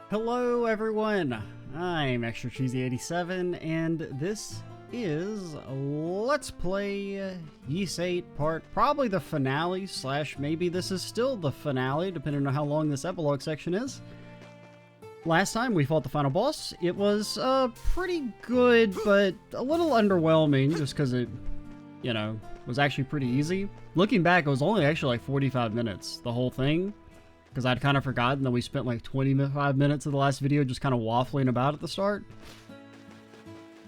Hello everyone, I'm Extra Cheesy 87 and this is Let's Play VIII part, probably the finale, slash maybe this is still the finale depending on how long this epilogue section is. Last time we fought the final boss. It was pretty good, but a little underwhelming just because it, you know, was actually pretty easy. Looking back, it was only actually like 45 minutes, the whole thing. Because I'd kind of forgotten that we spent like 25 minutes of the last video just kind of waffling about at the start.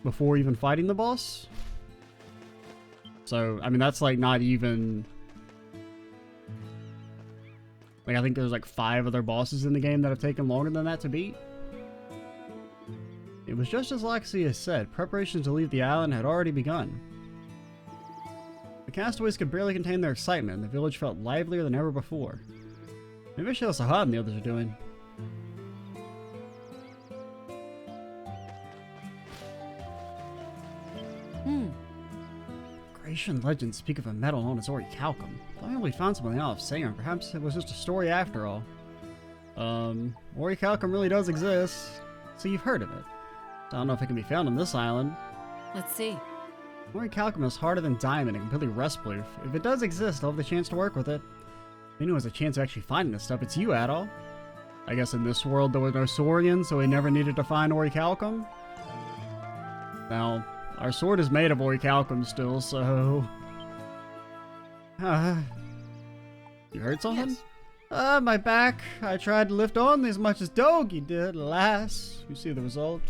Before even fighting the boss. So, I mean, that's like not even... Like, I think there's like 5 other bosses in the game that have taken longer than that to beat. It was just as Lacrimosa said, preparations to leave the island had already begun. The castaways could barely contain their excitement, and the village felt livelier than ever before. Maybe I should ask how the others are doing. Grecian legends speak of a metal known as orichalcum. Thought we found something out of Saturn. Perhaps it was just a story after all. Orichalcum really does exist. So you've heard of it. I don't know if it can be found on this island. Let's see. Orichalcum is harder than diamond and completely rust-proof. If it does exist, I'll have the chance to work with it. If anyone has a chance of actually finding this stuff, it's you, Adol. I guess in this world there were no Saurians, so we never needed to find orichalcum. Now, our sword is made of orichalcum still, so... You heard something? Yes. My back. I tried to lift on as much as Dogi did, alas. You see the result.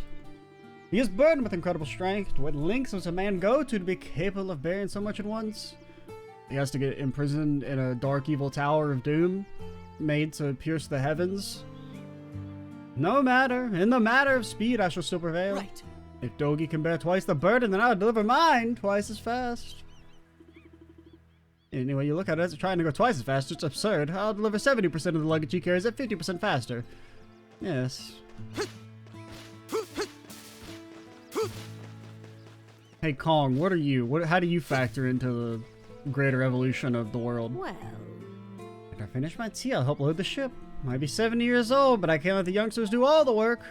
He is burdened with incredible strength. To what lengths does a man go to be capable of bearing so much at once? He has to get imprisoned in a dark evil tower of doom, made to pierce the heavens. No matter. In the matter of speed, I shall still prevail. Right. If Dogi can bear twice the burden, then I'll deliver mine twice as fast. Anyway, you look at it as trying to go twice as fast. It's absurd. I'll deliver 70% of the luggage he carries at 50% faster. Yes. Hey Kong, what are you? How do you factor into the greater evolution of the world? Well, After I finish my tea, I'll help load the ship. Might be 70 years old, but I can't let the youngsters do all the work.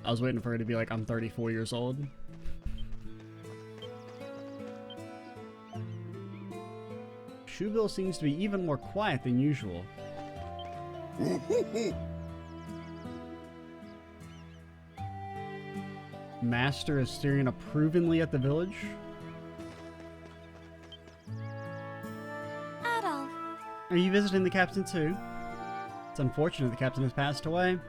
I was waiting for her to be like, I'm 34 years old. Shoeville seems to be even more quiet than usual. Master is staring approvingly at the village. Adol. Are you visiting the captain too? It's unfortunate the captain has passed away.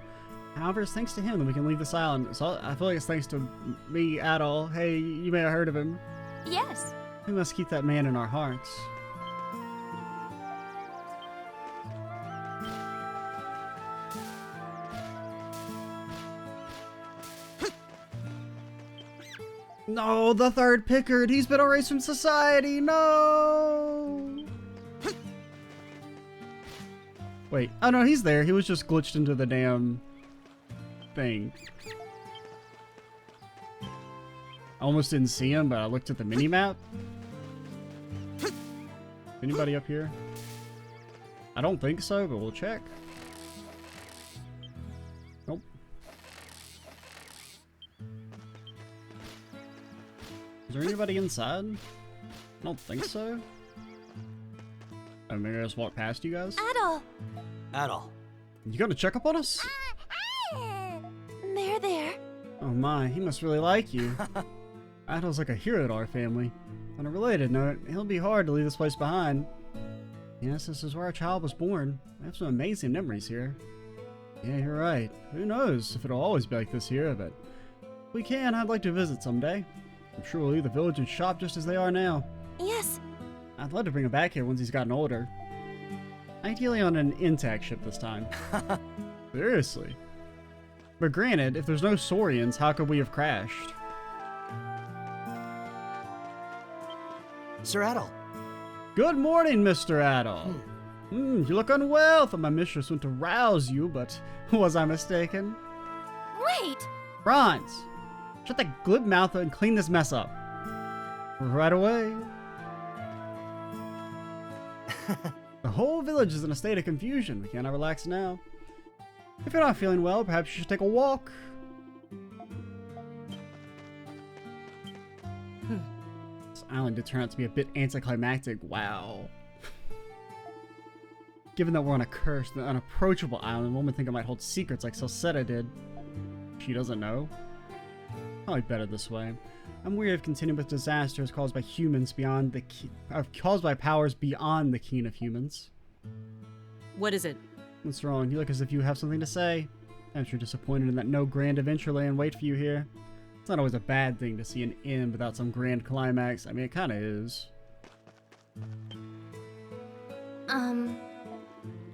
However, it's thanks to him that we can leave this island. So I feel like it's thanks to me, Adol. Hey, you may have heard of him. Yes. We must keep that man in our hearts. No, the third Pickard! He's been erased from society! No! Wait, oh no, he's there. He was just glitched into the damn thing. I almost didn't see him, but I looked at the mini-map. Anybody up here? I don't think so, but we'll check. Nope. Is there anybody inside? I don't think so. Oh, maybe I just walked past you guys? Adol. Adol. You gonna check up on us? There. Oh my, he must really like you. Adol's like a hero to our family. On a related note, it'll be hard to leave this place behind. Yes, this is where our child was born. I have some amazing memories here. Yeah, you're right. Who knows if it'll always be like this here, but if we can, I'd like to visit someday. I'm sure we'll leave the village and shop just as they are now. Yes. I'd love to bring him back here once he's gotten older. Ideally on an intact ship this time. Seriously. But granted, if there's no Saurians, how could we have crashed? Sir Adol. Good morning, Mr. Adol. You look unwell. Thought my mistress went to rouse you, but was I mistaken? Wait. Franz, shut that glib mouth and clean this mess up. Right away. The whole village is in a state of confusion. We cannot relax now. If you're not feeling well, perhaps you should take a walk. This island did turn out to be a bit anticlimactic. Wow. Given that we're on a cursed and unapproachable island, one would think it might hold secrets like Salsetta did. She doesn't know. Probably better this way. I'm weary of continuing with disasters caused by humans beyond the caused by powers beyond the ken of humans. What is it? What's wrong? You look as if you have something to say. I'm sure disappointed in that no grand adventure lay in wait for you here. It's not always a bad thing to see an end without some grand climax. I mean, it kind of is.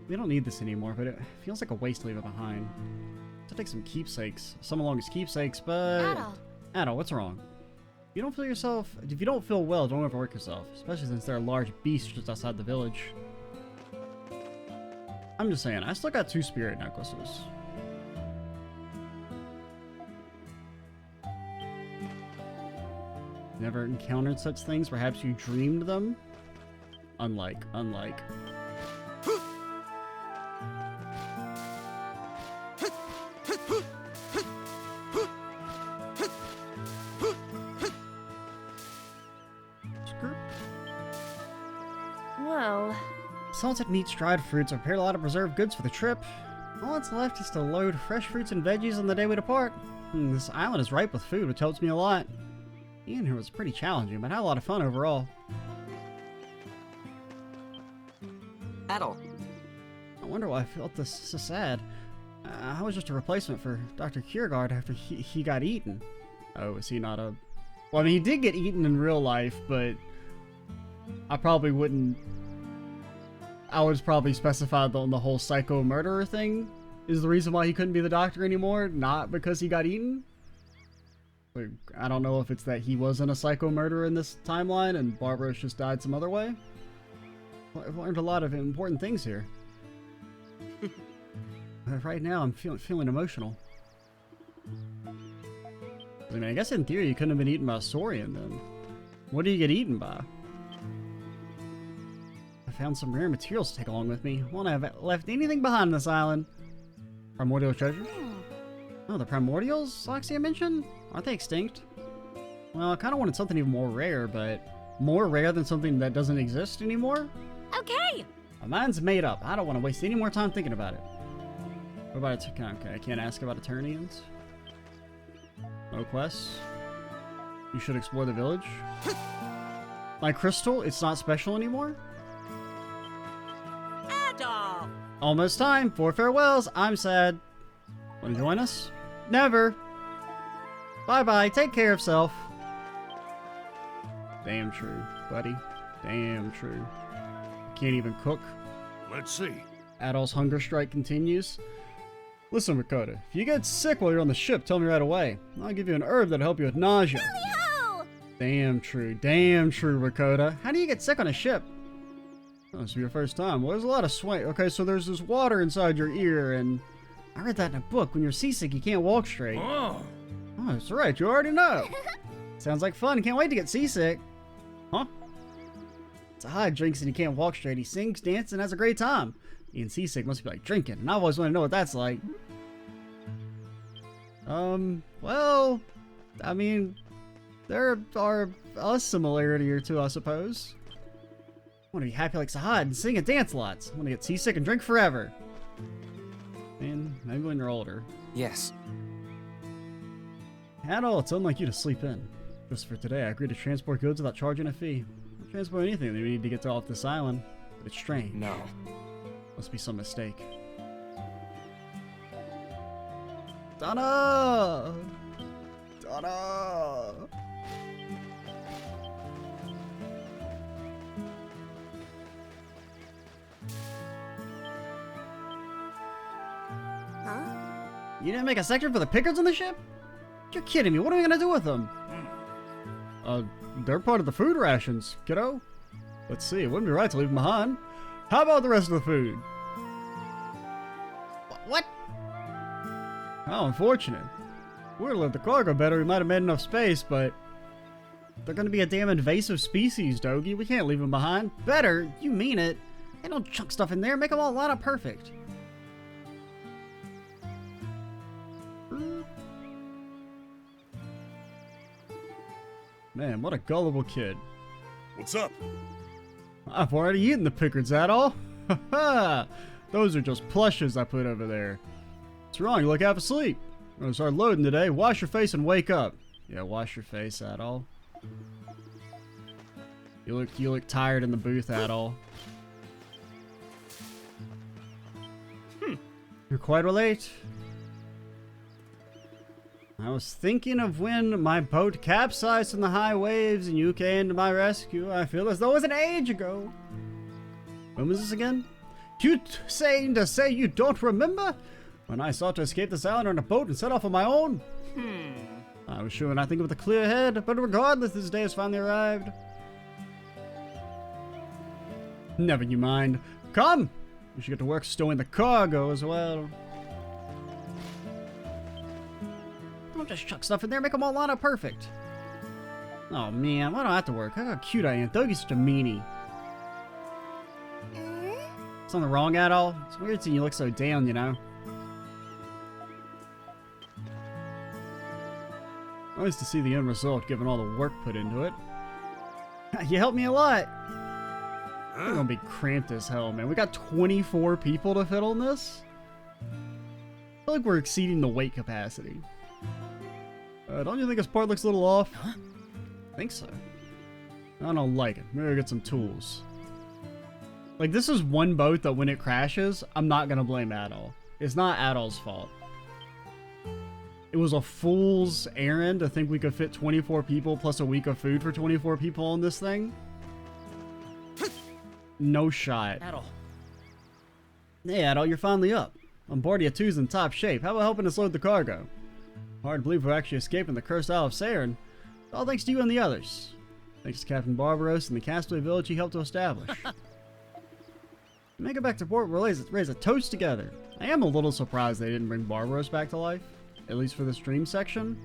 We don't need this anymore, but it feels like a waste to leave it behind. To take some keepsakes. Some along as keepsakes, but... Adol, what's wrong? If you don't feel well, don't overwork yourself. Especially since there are large beasts just outside the village. I'm just saying, I still got 2 spirit necklaces. Never encountered such things? Perhaps you dreamed them? Unlike. Well, Salted meats, dried fruits, prepared a lot of preserved goods for the trip. All that's left is to load fresh fruits and veggies on the day we depart. This island is ripe with food, which helps me a lot. Being here was pretty challenging, but I had a lot of fun overall. Adol. I wonder why I felt this so sad. I was just a replacement for Dr. Kiergaard after he got eaten. Oh, is he not a... Well, I mean, he did get eaten in real life, but I probably wouldn't... I would probably specify the whole psycho murderer thing is the reason why he couldn't be the doctor anymore, not because he got eaten. Like, I don't know if it's that he wasn't a psycho murderer in this timeline and Barbaros just died some other way. I've learned a lot of important things here. Right now, I'm feeling emotional. I mean, I guess in theory, you couldn't have been eaten by a Saurian then. What do you get eaten by? I found some rare materials to take along with me. Won't have left anything behind on this island. Primordial treasure? Oh, the primordials Loxia mentioned? Aren't they extinct? Well, I kind of wanted something even more rare, but more rare than something that doesn't exist anymore? okay. My mind's made up. I don't want to waste any more time thinking about it. What about it? Okay, I can't ask about Eternians. No quests. You should explore the village. My crystal, it's not special anymore? Adol! Almost time. 4 farewells. I'm sad. Want to join us? Never. Bye-bye. Take care of self. Damn true, buddy. Damn true. Can't even cook. Let's see. Adol's hunger strike continues. Listen, Rakota, if you get sick while you're on the ship, tell me right away. I'll give you an herb that'll help you with nausea. Yo! Damn true, Rakota. How do you get sick on a ship? Oh, this will be your first time. Well, there's a lot of sweat. Okay, so there's this water inside your ear, and I read that in a book. When you're seasick, you can't walk straight. Oh, Oh, that's right, you already know. Sounds like fun. Can't wait to get seasick. Huh? Sahad drinks and he can't walk straight. He sings, dances, and has a great time. Being seasick must be like drinking, and I've always wanted to know what that's like. Well, I mean, there are a similarity or two, I suppose. I want to be happy like Sahad and sing and dance lots. I want to get seasick and drink forever. And maybe when you're older. Yes. Adol, it's unlike you to sleep in. Just for today, I agreed to transport goods without charging a fee. I'll transport anything that we need to get off this island. But it's strange. No. Must be some mistake. Dana! Dana! Huh? You didn't make a section for the pickers on the ship? You're kidding me. What are we gonna do with them? They're part of the food rations, kiddo. Let's see. It wouldn't be right to leave them behind. How about the rest of the food? What? How unfortunate. We would have left the cargo better. We might have made enough space, but they're gonna be a damn invasive species, Dogie. We can't leave them behind. Better? You mean it? They don't chuck stuff in there. Make them all line up perfect. Man, what a gullible kid. What's up? I've already eaten the Pickards, that all? Ha! Those are just plushes I put over there. What's wrong? You look half asleep. I'm gonna start loading today. Wash your face and wake up. Yeah, wash your face, at all. You look tired in the booth, at all. You're quite late. I was thinking of when my boat capsized in the high waves and you came to my rescue. I feel as though it was an age ago. When was this again? You saying to say you don't remember? When I sought to escape this island on a boat and set off on my own? I was sure and I think with a clear head, but regardless, this day has finally arrived. Never you mind. Come! We should get to work stowing the cargo as well. Don't just chuck stuff in there, make them all line up perfect. Oh man, why do I have to work? Look how cute I am. Dougie's such a meanie. Something wrong at all? It's weird seeing you look so down, you know? Nice to see the end result given all the work put into it. You helped me a lot. We're gonna be cramped as hell, man. We got 24 people to fit on this. I feel like we're exceeding the weight capacity. Don't you think this part looks a little off? I think so. I don't like it. Maybe I'll get some tools. Like, this is one boat that when it crashes, I'm not gonna blame Adol. It's not Adol's fault. It was a fool's errand to think we could fit 24 people plus a week of food for 24 people on this thing. No shot. Adol. Hey, Adol, you're finally up. On board, your two's in top shape. How about helping us load the cargo? Hard to believe we're actually escaping the cursed Isle of Saren. All thanks to you and the others. Thanks to Captain Barbaros and the castaway village he helped to establish. Make it back to port, we'll raise a toast together. I am a little surprised they didn't bring Barbaros back to life. At least for the stream section.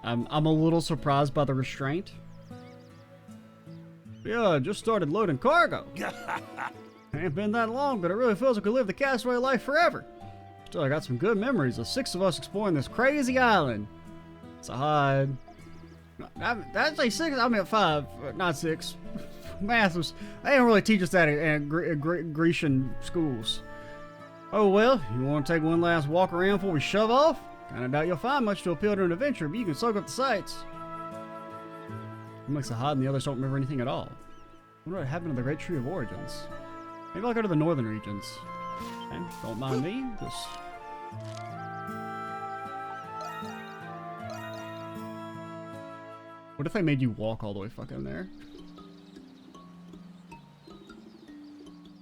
I'm a little surprised by the restraint. Yeah, just started loading cargo. Ain't been that long, but it really feels like we live the castaway life forever. Still, I got some good memories of 6 of us exploring this crazy island. It's a hide. Actually 6, I meant 5, not 6. Math was, they don't really teach us that in Grecian schools. Oh well, you want to take one last walk around before we shove off? Kinda doubt you'll find much to appeal to an adventure, but you can soak up the sights. It makes a hide and the others don't remember anything at all. I wonder what happened to the Great Tree of Origins. Maybe I'll go to the northern regions. And don't mind me, just... What if they made you walk all the way fucking there?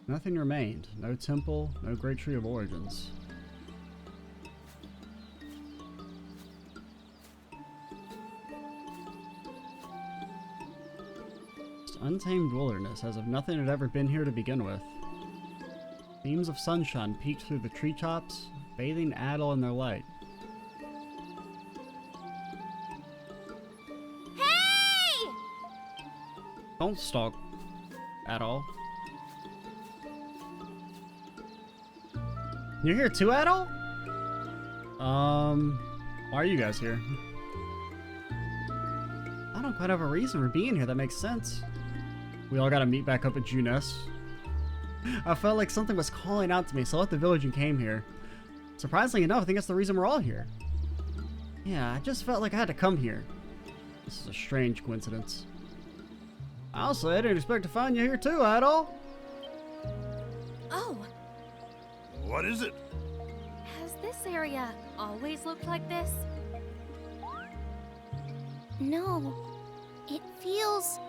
Nothing remained. No temple, no Great Tree of Origins. Just untamed wilderness, as if nothing had ever been here to begin with. Beams of sunshine peeked through the treetops, bathing Adol in their light. Hey! Don't stalk Adol. You're here too, Adol? Why are you guys here? I don't quite have a reason for being here that makes sense. We all gotta meet back up at Juness. I felt like something was calling out to me, so I left the village and came here. Surprisingly enough, I think that's the reason we're all here. Yeah, I just felt like I had to come here. This is a strange coincidence. Also, I didn't expect to find you here too, Adol. Oh, What is it? has this area always looked like this? No, it feels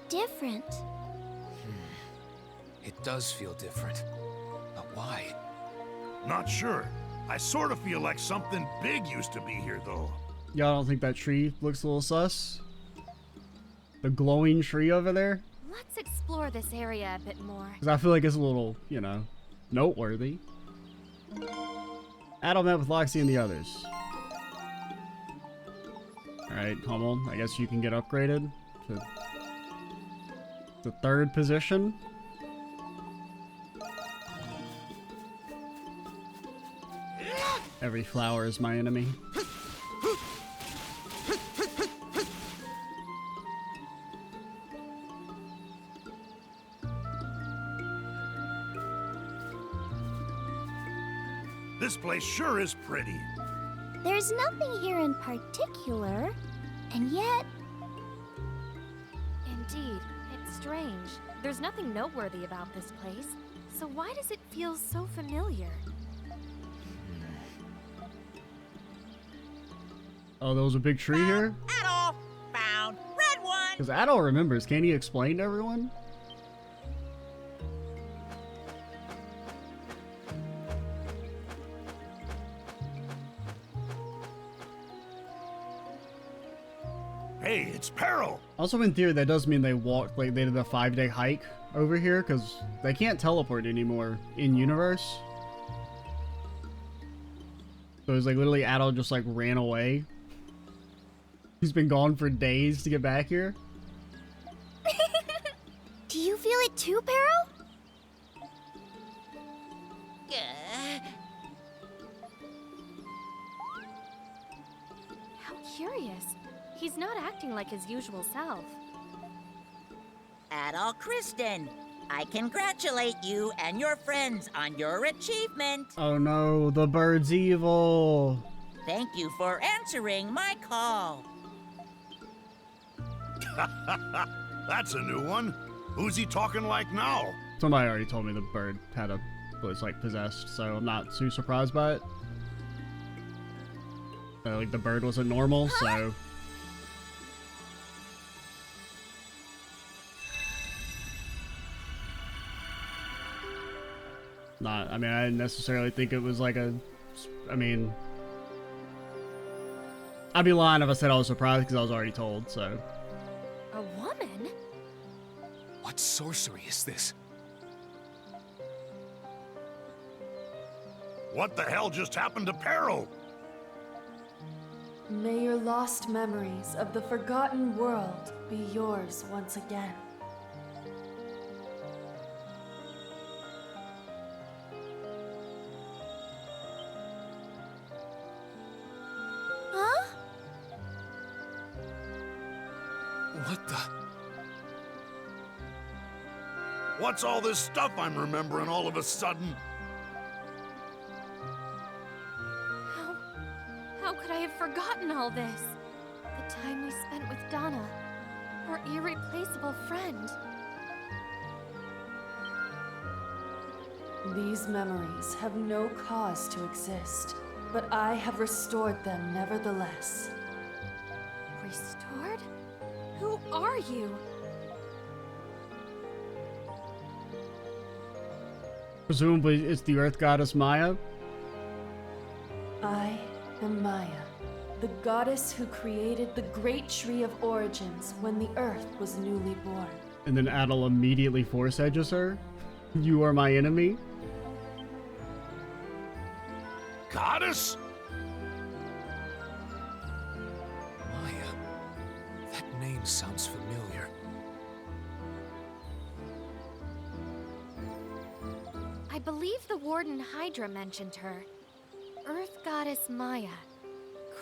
different. It does feel different. But why? Not sure. I sort of feel like something big used to be here, though. Y'all don't think that tree looks a little sus? The glowing tree over there? Let's explore this area a bit more. Because I feel like it's a little, you know, noteworthy. Adol met with Loxie and the others. Alright, Hummel, I guess you can get upgraded to the 3rd position. Every flower is my enemy. This place sure is pretty. There's nothing here in particular, and yet... Indeed, it's strange. There's nothing noteworthy about this place, so why does it feel so familiar? Oh, there was a big tree here? Adol found red one. Because Adol remembers. Can he explain to everyone? Hey, it's Peril. Also, in theory, that does mean they walked, like, they did a 5-day hike over here, because they can't teleport anymore in-universe. So it's like, literally, Adol just, like, ran away. He's been gone for days to get back here. Do you feel it too, Peril? How curious. He's not acting like his usual self. Adol Kristen, I congratulate you and your friends on your achievement. Oh no, the bird's evil. Thank you for answering my call. That's a new one. Who's he talking like now? Somebody already told me the bird was like possessed, so I'm not too surprised by it. Like the bird wasn't normal, so. I mean, I didn't necessarily think it was like I'd be lying if I said I was surprised because I was already told, so. A woman? What sorcery is this? What the hell just happened to Peril? May your lost memories of the forgotten world be yours once again. Huh? What the? What's all this stuff I'm remembering all of a sudden? How could I have forgotten all this? The time we spent with Dana, our irreplaceable friend. These memories have no cause to exist, but I have restored them nevertheless. Restored? Who are you? Presumably it's the Earth Goddess Maya. I am Maya, the goddess who created the great tree of origins when the Earth was newly born. And then Adol immediately force edges her. You are my enemy. Goddess? Maya. That name sounds familiar. I believe the Warden Hydra mentioned her. Earth Goddess Maya,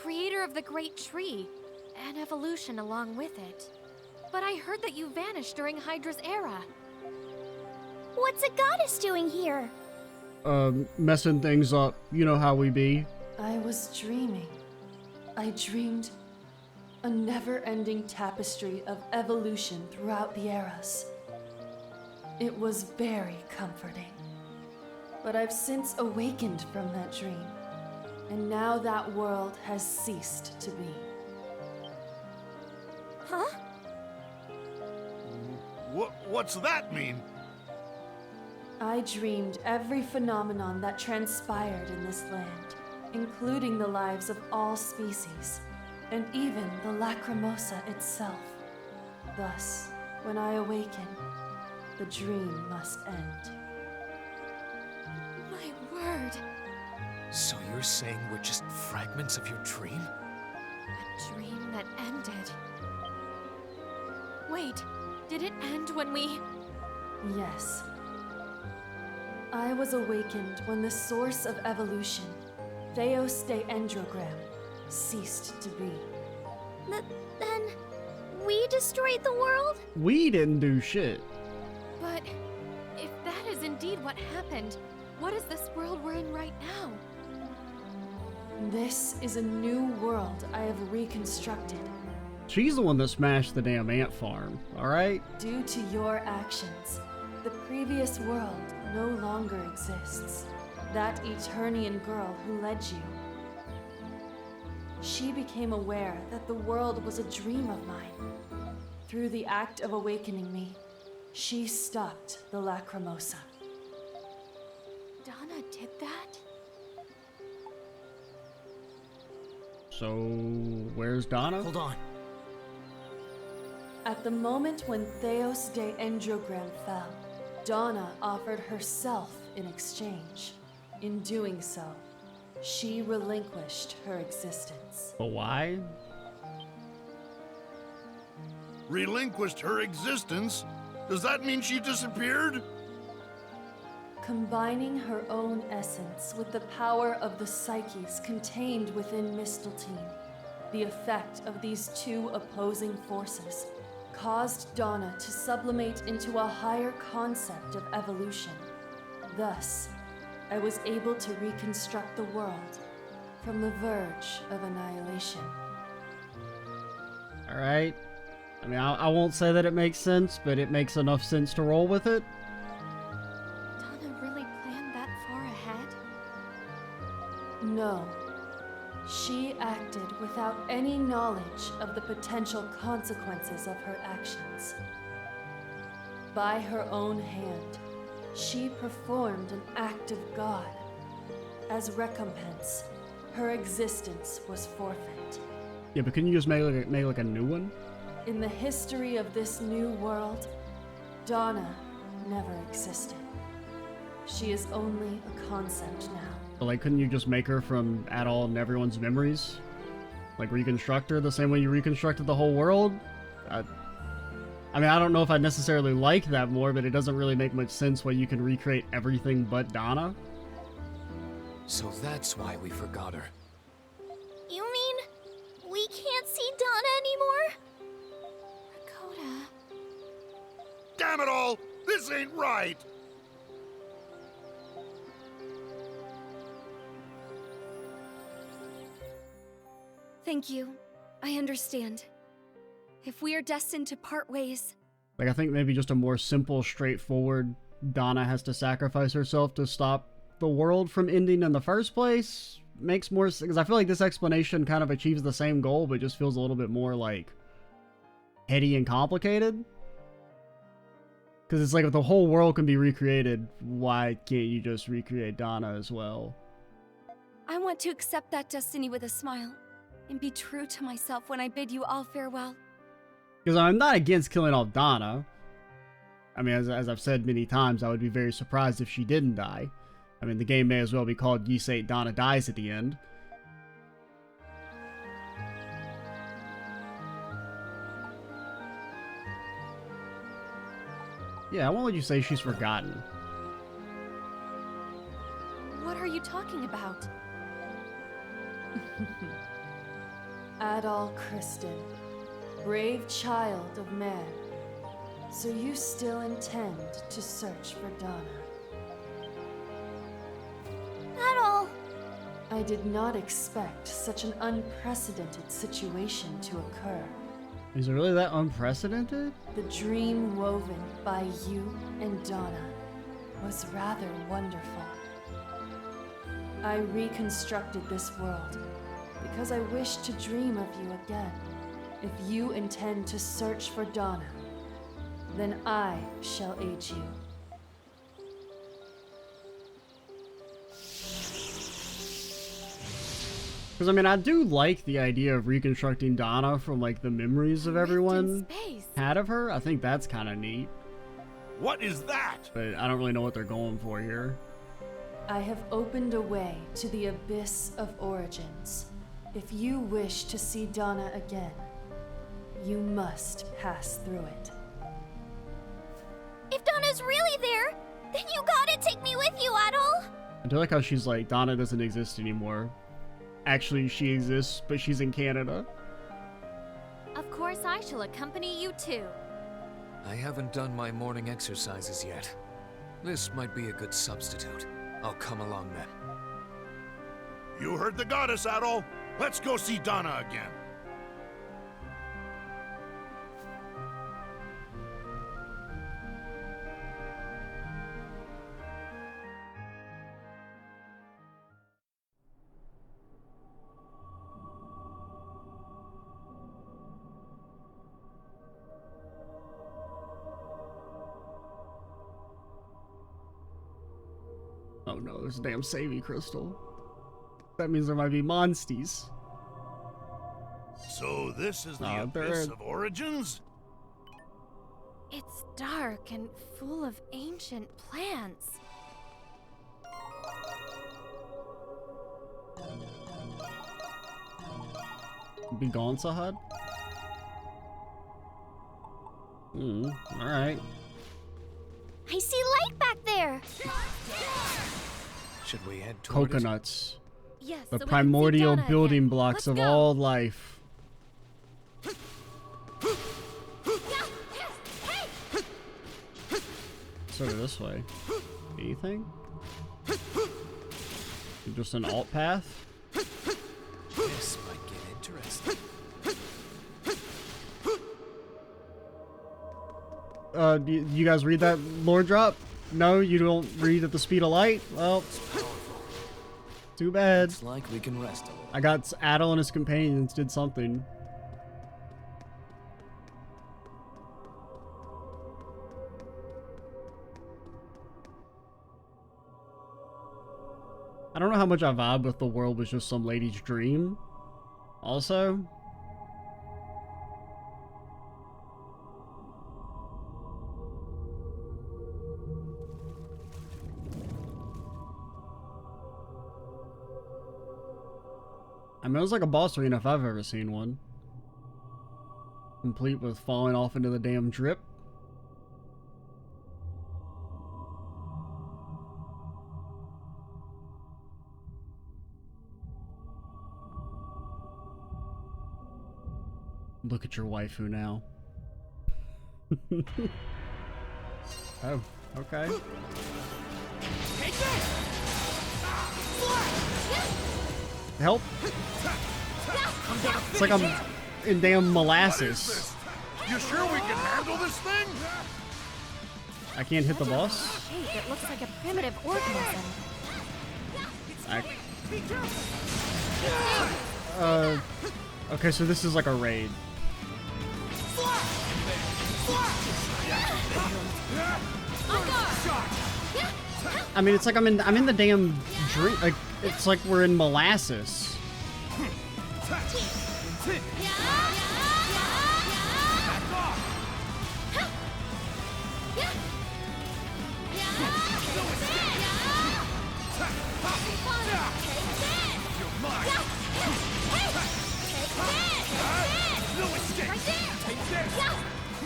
creator of the Great Tree, and evolution along with it. But I heard that you vanished during Hydra's era. What's a goddess doing here? Messing things up. You know how we be. I was dreaming. I dreamed a never-ending tapestry of evolution throughout the eras. It was very comforting. But I've since awakened from that dream, and now that world has ceased to be. Huh? What's that mean? I dreamed every phenomenon that transpired in this land, including the lives of all species, and even the Lacrimosa itself. Thus, when I awaken, the dream must end. My word. So you're saying we're just fragments of your dream? A dream that ended. Wait, did it end when we... Yes. I was awakened when the source of evolution, Theos de Endrogram ceased to be. Then we destroyed the world? We didn't do shit. But if that is indeed what happened, what is this world we're in right now? This is a new world I have reconstructed. She's the one that smashed the damn ant farm, alright? Due to your actions, the previous world no longer exists. That Eternian girl who led you. She became aware that the world was a dream of mine. Through the act of awakening me, she stopped the Lacrimosa. Dana did that? So, where's Dana? Hold on. At the moment when Theos de Endrogram fell, Dana offered herself in exchange. In doing so, she relinquished her existence. But why? Relinquished her existence? Does that mean she disappeared? Combining her own essence with the power of the psyches contained within Mistletoe, the effect of these two opposing forces caused Dana to sublimate into a higher concept of evolution. Thus, I was able to reconstruct the world from the verge of annihilation. Alright. I mean, I won't say that it makes sense, but it makes enough sense to roll with it. Dana really planned that far ahead? No. She acted without any knowledge of the potential consequences of her actions. By her own hand, she performed an act of God. As recompense, her existence was forfeit. Yeah, but couldn't you just make like a new one? In the history of this new world, Dana never existed. She is only a concept now. But like, couldn't you just make her from at all in everyone's memories? Like, reconstruct her the same way you reconstructed the whole world? I mean, I don't know if I necessarily like that more, but it doesn't really make much sense why you can recreate everything but Dana. So that's why we forgot her. You mean we can't see Dana anymore? Rakota. Damn it all! This ain't right! Thank you. I understand. If we are destined to part ways... Like, I think maybe just a more simple, straightforward Dana has to sacrifice herself to stop the world from ending in the first place makes more sense, because I feel like this explanation kind of achieves the same goal, but just feels a little bit more, like, heady and complicated. Because it's like, if the whole world can be recreated, why can't you just recreate Dana as well? I want to accept that destiny with a smile, and be true to myself when I bid you all farewell. Because I'm not against killing off Dana. I mean, as I've said many times, I would be very surprised if she didn't die. I mean, the game may as well be called VIII Dana Dies at the end. Yeah, I won't let you say she's forgotten. What are you talking about? Adal Kristen, brave child of man. So you still intend to search for Dana? Adal! I did not expect such an unprecedented situation to occur. Is it really that unprecedented? The dream woven by you and Dana was rather wonderful. I reconstructed this world because I wish to dream of you again. If you intend to search for Dana, then I shall aid you. Because, I mean, I do like the idea of reconstructing Dana from, like, the memories of everyone had of her. I think that's kind of neat. What is that? But I don't really know what they're going for here. I have opened a way to the abyss of origins. If you wish to see Dana again, you must pass through it. If Dana's really there, then you gotta take me with you, Adal! I do like how she's like, Dana doesn't exist anymore. actually she exists, but she's in Canada. Of course, I shall accompany you too. I haven't done my morning exercises yet. This might be a good substitute. I'll come along then. You heard the goddess, Adol. Let's go see Dana again. Oh no, there's a damn savey crystal. That means there might be monsties. So this is the Abyss of Origins? It's dark and full of ancient plants. Begone, Sahad? Alright. I see light back there! Should we head toward Coconuts. Yes, The so we can see primordial Dana building again. blocks Let's of go. all life. Sort of this way. Anything? Just an alt path? This might get interesting. You guys read that lore drop? No, you don't read at the speed of light? Well, too bad. It's like we can rest a little. I got Adol and his companions did something. I don't know how much I vibe with the world was just some lady's dream. Also, I mean, it was like a boss arena if I've ever seen one. Complete with falling off into the damn drip. Look at your waifu now. Oh, okay. Help! It's like I'm in damn molasses. You sure we can handle this thing? I can't hit the boss. Shape, it looks like a primitive organism. Okay, so this is like a raid. I mean, it's like I'm in the damn drink. Like it's like we're in molasses.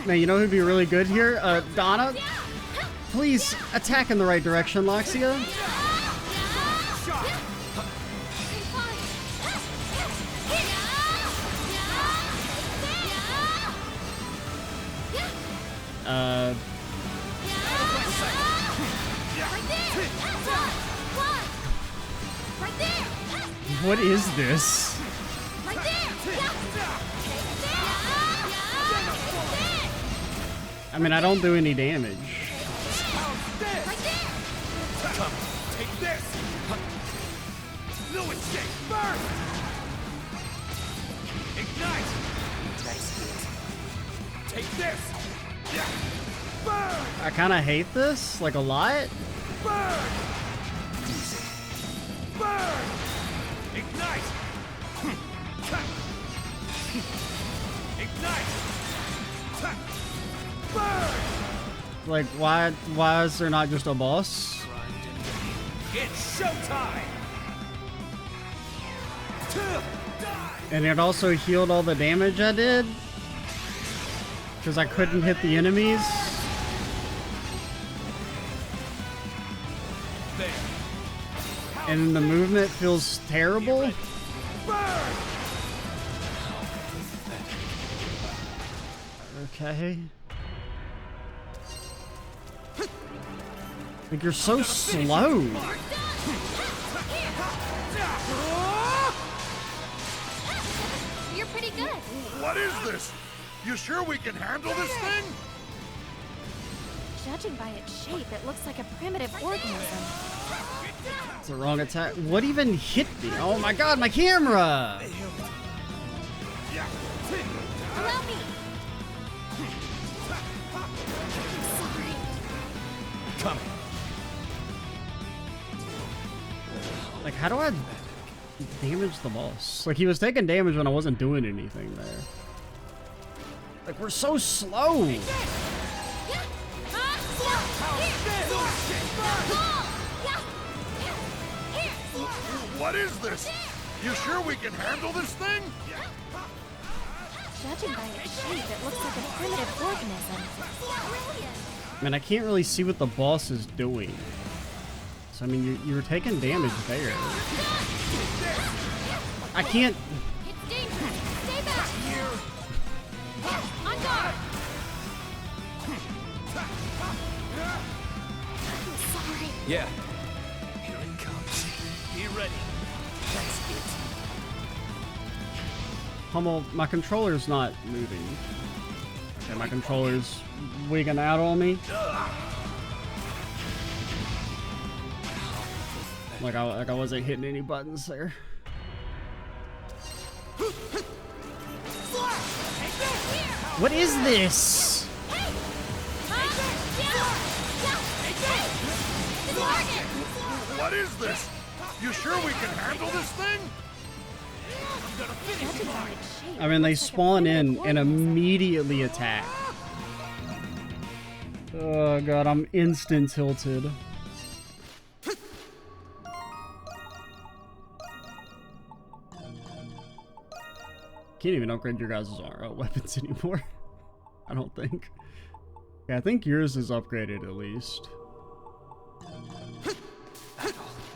Now, you know who'd be really good here? Dana? Please attack in the right direction, Loxia. What is this? I mean, I don't do any damage. Come, take this! No escape! Burn! Ignite! Nice hit. Take this! Yeah. Burn! I kind of hate this, like a lot. Burn! Easy. Burn! Ignite! Ignite! Burn! Like, why is there not just a boss? It's showtime! And it also healed all the damage I did? Because I couldn't hit the enemies? There. And the movement feels terrible? Okay. Like, you're so slow. You're pretty good. What is this? You sure we can handle this thing? Judging by its shape, it looks like a primitive organism. It's the wrong attack. What even hit me? Oh my god, my camera! Allow me. Sorry. Coming. Like, how do I damage the boss? Like, he was taking damage when I wasn't doing anything there. Like, we're so slow! What is this? You sure we can handle this thing? Judging by its shape, it looks like a primitive organism. Man, I can't really see what the boss is doing. So, I mean, you were taking damage there. I can't... It's dangerous. Stay back. On guard. I'm sorry. Yeah. Here it comes. Be ready. That's it. Hummel, my controller's not moving. Okay, my controller's wigging out on me. Like I wasn't hitting any buttons there. What is this? What is this? You sure we can handle this thing? I mean, they spawn in and immediately attack. Oh god, I'm instant tilted. Can't even upgrade your guys' weapons anymore. I don't think. Yeah, I think yours is upgraded at least.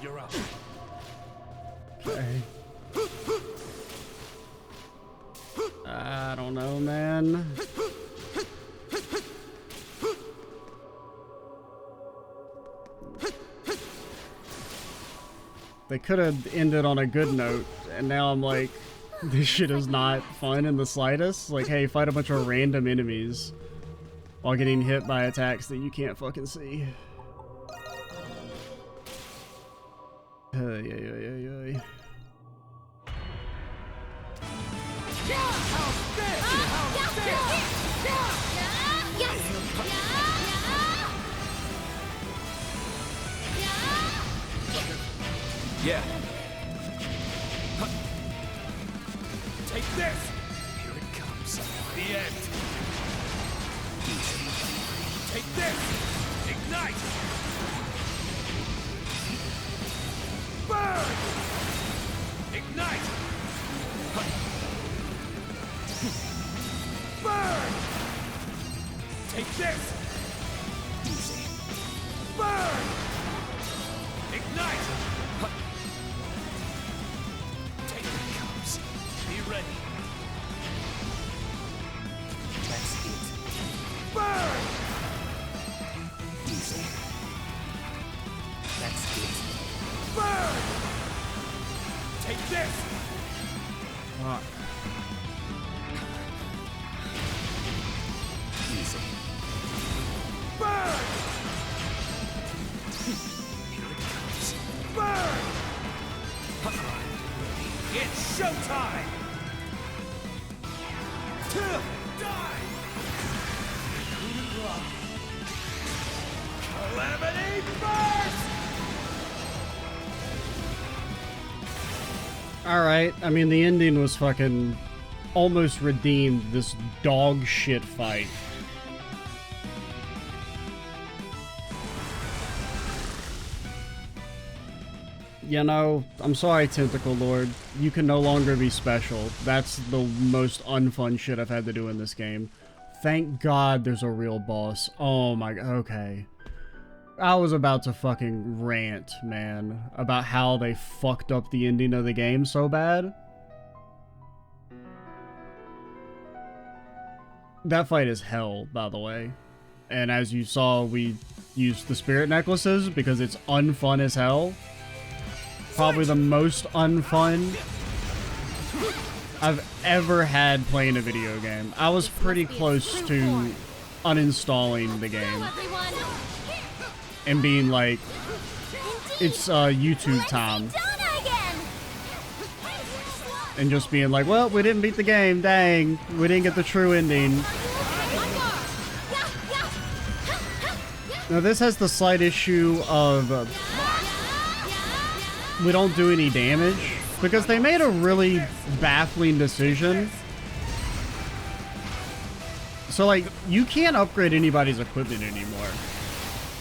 You're up. Okay. I don't know, man. They could have ended on a good note, and now I'm like, this shit is not fun in the slightest. Like, hey, fight a bunch of random enemies while getting hit by attacks that you can't fucking see. Yeah. Yeah. Take this! Here it comes. The end. Take this! Ignite! Burn! Ignite! Burn! Take this! Easy. Burn! Ignite! Take it comes. Be ready. That's it. Burn! Easy. That's it. Burn! Take this! Fuck. Easy. Burn! Here it comes. Burn! It's showtime! Die! Calamity first! Alright, I mean, the ending was fucking almost redeemed this dog shit fight. You know, I'm sorry, Tentacle Lord. You can no longer be special. That's the most unfun shit I've had to do in this game. Thank God there's a real boss. Oh my, okay. I was about to fucking rant, man, about how they fucked up the ending of the game so bad. That fight is hell, by the way. And as you saw, we used the spirit necklaces because it's unfun as hell. Probably the most unfun I've ever had playing a video game. I was pretty close to uninstalling the game and being like, it's YouTube time. And just being like, well, we didn't beat the game, dang. We didn't get the true ending. Now this has the slight issue of we don't do any damage because they made a really baffling decision. So like, you can't upgrade anybody's equipment anymore.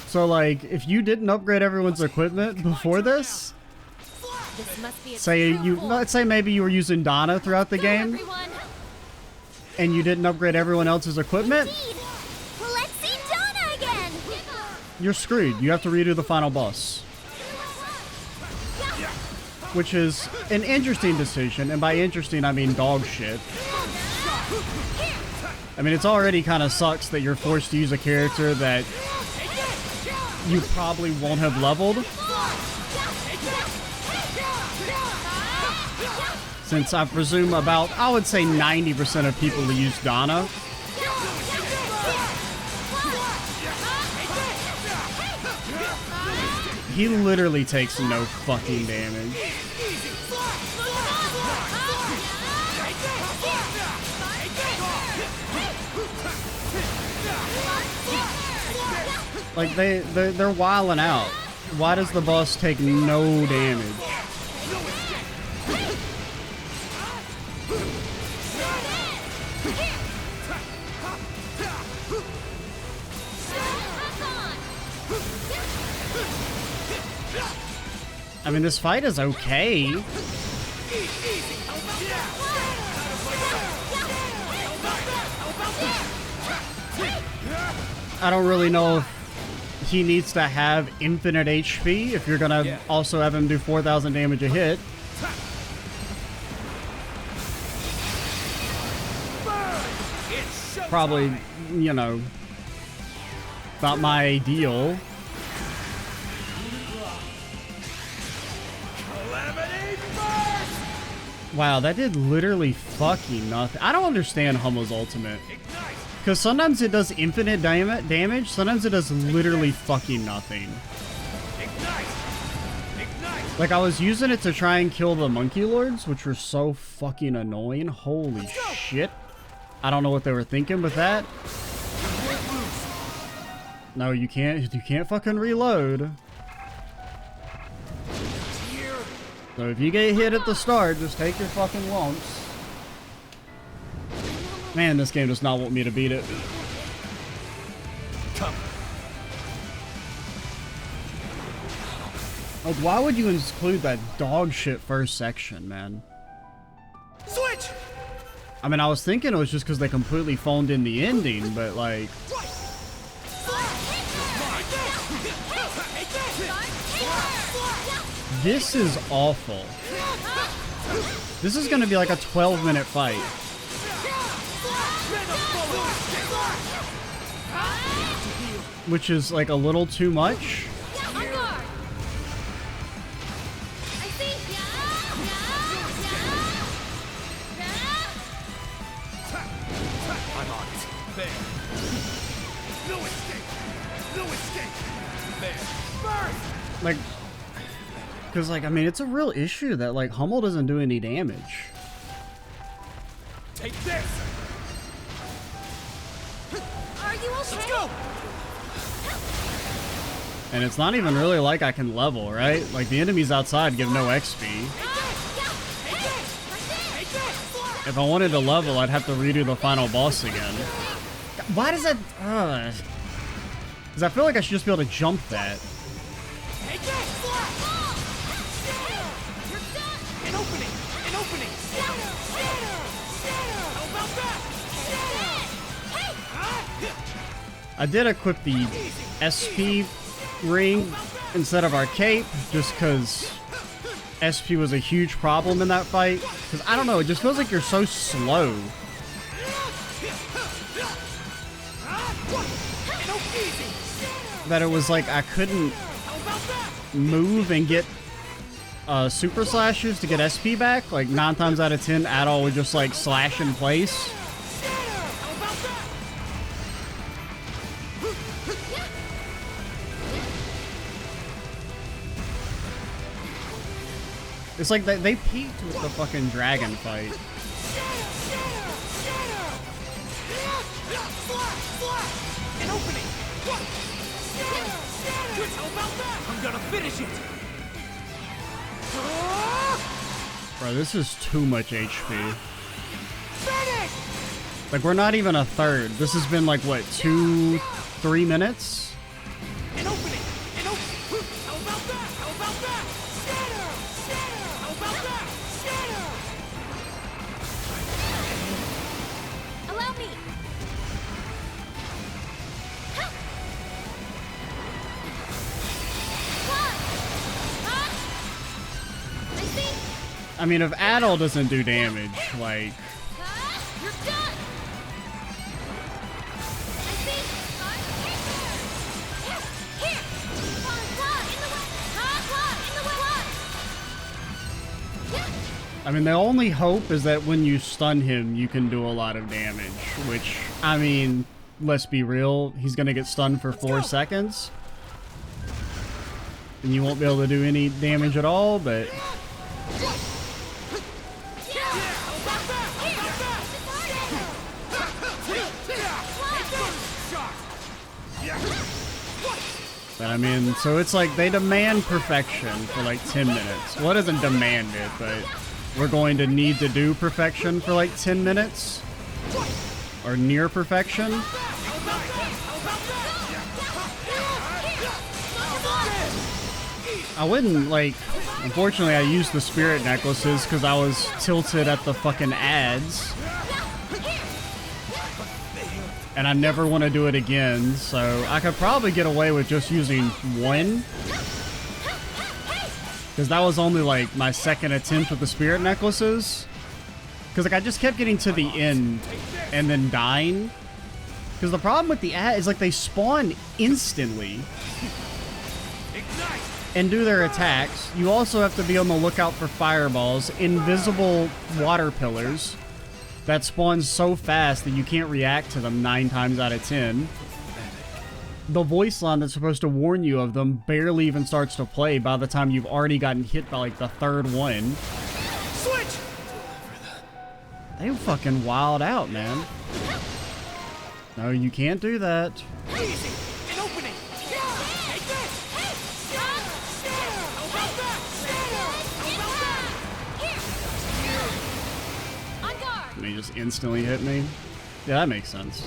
So like, if you didn't upgrade everyone's equipment before this, let's say maybe you were using Dana throughout the game, and you didn't upgrade everyone else's equipment, Let's see Dana again. you're screwed. You have to redo the final boss. Which is an interesting decision, and by interesting I mean dog shit. I mean, it's already kind of sucks that you're forced to use a character that you probably won't have leveled. Since I presume about, I would say 90% of people who use Dana he literally takes no fucking damage. Like, they're wilding out. Why does the boss take no damage? I mean, this fight is okay. I don't really know if he needs to have infinite HP if you're gonna also have him do 4,000 damage a hit. Probably, you know, not my ideal. Wow, that did literally fucking nothing. I don't understand Hummel's ultimate. Because sometimes it does infinite damage, sometimes it does literally fucking nothing. Like, I was using it to try and kill the Monkey Lords, which were so fucking annoying. Holy shit. I don't know what they were thinking with that. No, you can't fucking reload. So if you get hit at the start, just take your fucking lumps. Man, this game does not want me to beat it. Like, why would you include that dog shit first section, man? Switch! I mean, I was thinking it was just because they completely phoned in the ending, but like... This is awful. This is gonna be like a 12-minute fight. Which is like a little too much. I'm on it. There. No escape. No escape. There. First. Like, because like, I mean, it's a real issue that like Hummel doesn't do any damage. Take this. Are you okay? Let's go. And it's not even really like I can level, right? Like, the enemies outside give no XP. If I wanted to level, I'd have to redo the final boss again. Why does that... Because I feel like I should just be able to jump that. An opening. An opening. How about that? I did equip the SP ring instead of our cape, just because SP was a huge problem in that fight. Because I don't know, it just feels like you're so slow. that it was like I couldn't move and get super slashes to get SP back. Like 9 times out of 10, Adol would just like slash in place. It's like they peaked with the fucking dragon fight. An opening. I'm gonna finish it. Bro, this is too much HP. Like, we're not even a third. This has been like, what, 2-3 minutes? An opening. An opening. How about that? How about that? How about that? Allow me. I see. I mean, if Adol doesn't do damage, like... You're done. I see. Here. In the way. I mean, the only hope is that when you stun him, you can do a lot of damage, which, I mean, let's be real, he's gonna get stunned for 4 seconds. And you won't be able to do any damage at all, but... But I mean, so it's like they demand perfection for like 10 minutes. Well, it doesn't demand it, but we're going to need to do perfection for like 10 minutes. Or near perfection. I wouldn't, like, unfortunately I used the spirit necklaces because I was tilted at the fucking ads. And I never want to do it again, so I could probably get away with just using one. Because that was only like my second attempt with the spirit necklaces. Because like I just kept getting to the end and then dying. Because the problem with the ad is like they spawn instantly and do their attacks. You also have to be on the lookout for fireballs, invisible water pillars that spawns so fast that you can't react to them 9 times out of 10. The voice line that's supposed to warn you of them barely even starts to play by the time you've already gotten hit by like the 3rd one. Switch. They fucking wild out, man. No, you can't do that. Easy. An opening. Take this. How about that? On guard. And he just instantly hit me. Yeah, that makes sense.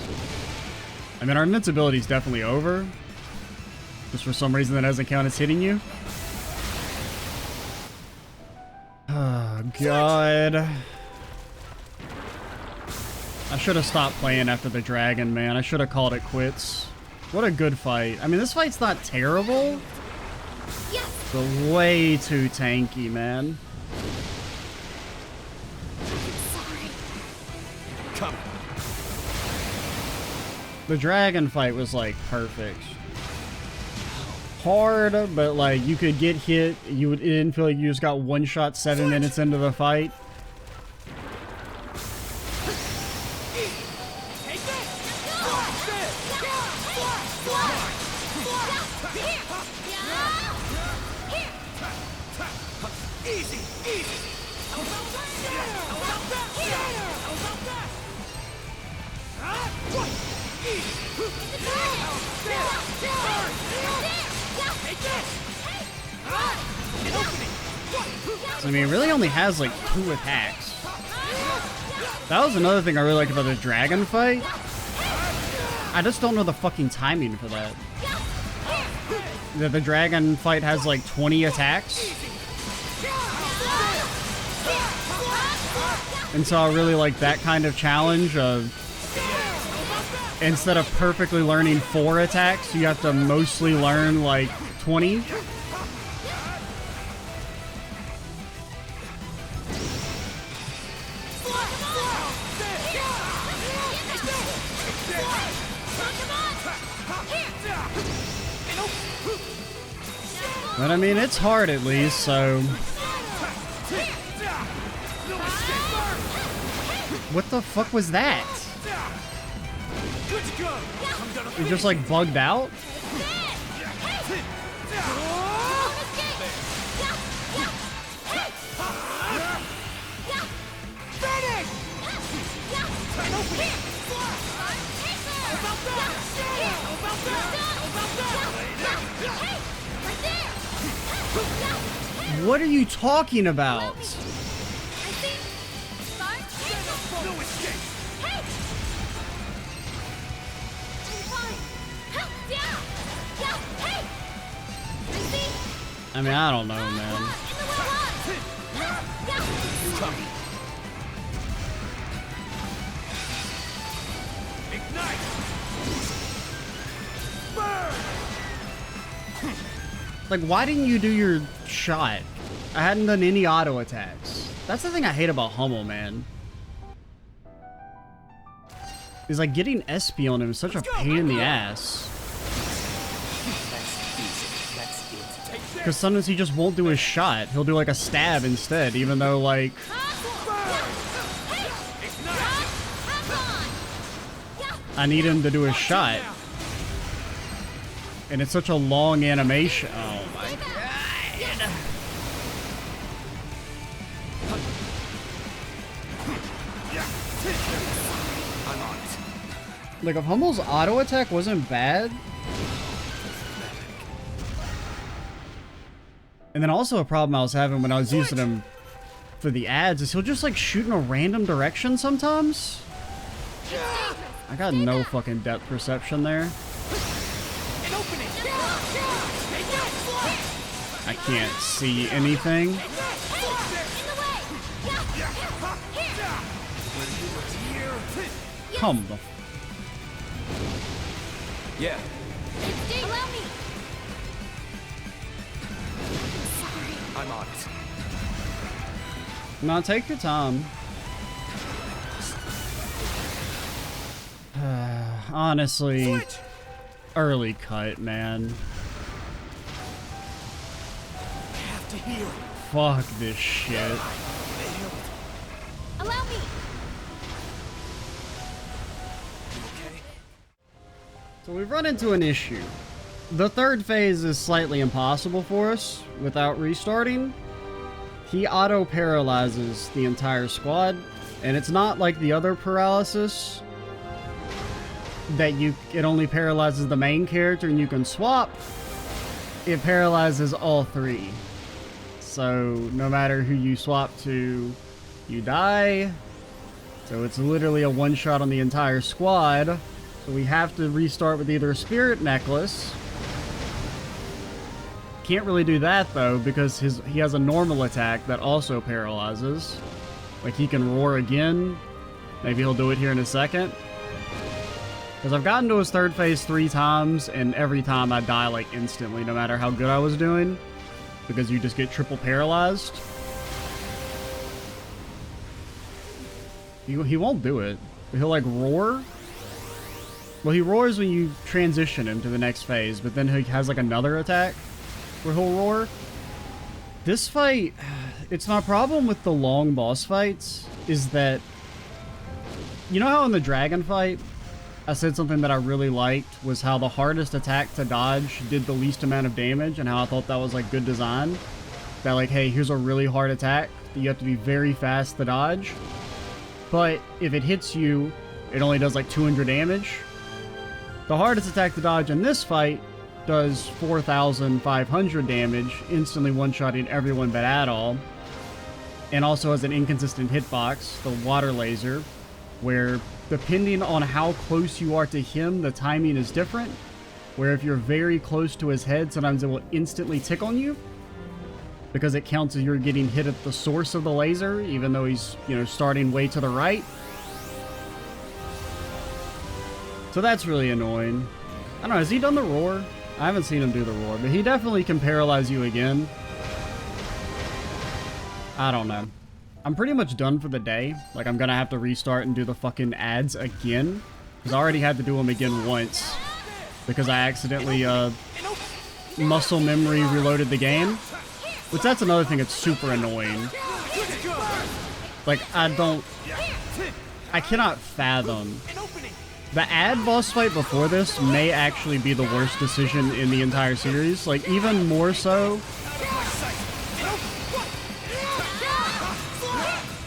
I mean, our invincibility is definitely over. Just for some reason that doesn't count as hitting you. Oh, God. I should have stopped playing after the dragon, man. I should have called it quits. What a good fight. I mean, this fight's not terrible. Yes. But way too tanky, man. Sorry. Come. The dragon fight was like perfect. Hard, but like you could get hit. It didn't feel like you just got one shot 7 minutes into the fight. Easy. Easy. How about that? How about that? How about that? What? Easy. Take this. An opening. So, I mean, it really only has like 2 attacks. That was another thing I really liked about the dragon fight. I just don't know the fucking timing for that. That the dragon fight has like 20 attacks. And so I really like that kind of challenge of instead of perfectly learning 4 attacks, you have to mostly learn like 20. An But I mean, it's hard at least, so... What the fuck was that? Good to go. I'm gonna It just like bugged out? What are you talking about? I mean, I don't know, man. ignite. Burn. Like, why didn't you do your shot? I hadn't done any auto attacks. That's the thing I hate about Hummel, man. Is like getting SP on him is such a pain in the ass. Because sometimes he just won't do his shot. He'll do like a stab instead, even though like... I need him to do his shot. And it's such a long animation. Oh my god. Like if Hummel's auto attack wasn't bad. And then also a problem I was having when I was using him for the ads is he'll just like shoot in a random direction sometimes. I got no fucking depth perception there. I can't see anything. Come the... Yeah. Allow me. I'm on it. No, take your time. Honestly, Switch. early cut, man. I have to heal. Fuck this shit. Allow me. Okay. So we've run into an issue. The third phase is slightly impossible for us without restarting. He auto-paralyzes the entire squad, and it's not like the other paralysis that it only paralyzes the main character and you can swap. It paralyzes all three. So no matter who you swap to, you die. So it's literally a one-shot on the entire squad. So we have to restart with either a spirit necklace. Can't really do that though because he has a normal attack that also paralyzes. Like he can roar again. Maybe he'll do it here in a second. Because I've gotten to his third phase 3 times and every time I die like instantly no matter how good I was doing. Because you just get triple paralyzed. He won't do it. He'll like roar. Well, he roars when you transition him to the next phase, but then he has like another attack where he'll roar. This fight, it's my problem with the long boss fights is that, you know how in the dragon fight, I said something that I really liked was how the hardest attack to dodge did the least amount of damage and how I thought that was like good design. That like, hey, here's a really hard attack that you have to be very fast to dodge. But if it hits you, it only does like 200 damage. The hardest attack to dodge in this fight does 4,500 damage, instantly one-shotting everyone but Adol. And also has an inconsistent hitbox, the water laser, where depending on how close you are to him, the timing is different. Where if you're very close to his head, sometimes it will instantly tick on you. Because it counts as you're getting hit at the source of the laser, even though he's, you know, starting way to the right. So that's really annoying. I don't know, has he done the roar? I haven't seen him do the roar, but he definitely can paralyze you again. I don't know. I'm pretty much done for the day. Like, I'm gonna have to restart and do the fucking ads again. Because I already had to do them again once. Because I accidentally, muscle memory reloaded the game. Which that's another thing that's super annoying. Like, I cannot fathom. The ad boss fight before this may actually be the worst decision in the entire series. Like, even more so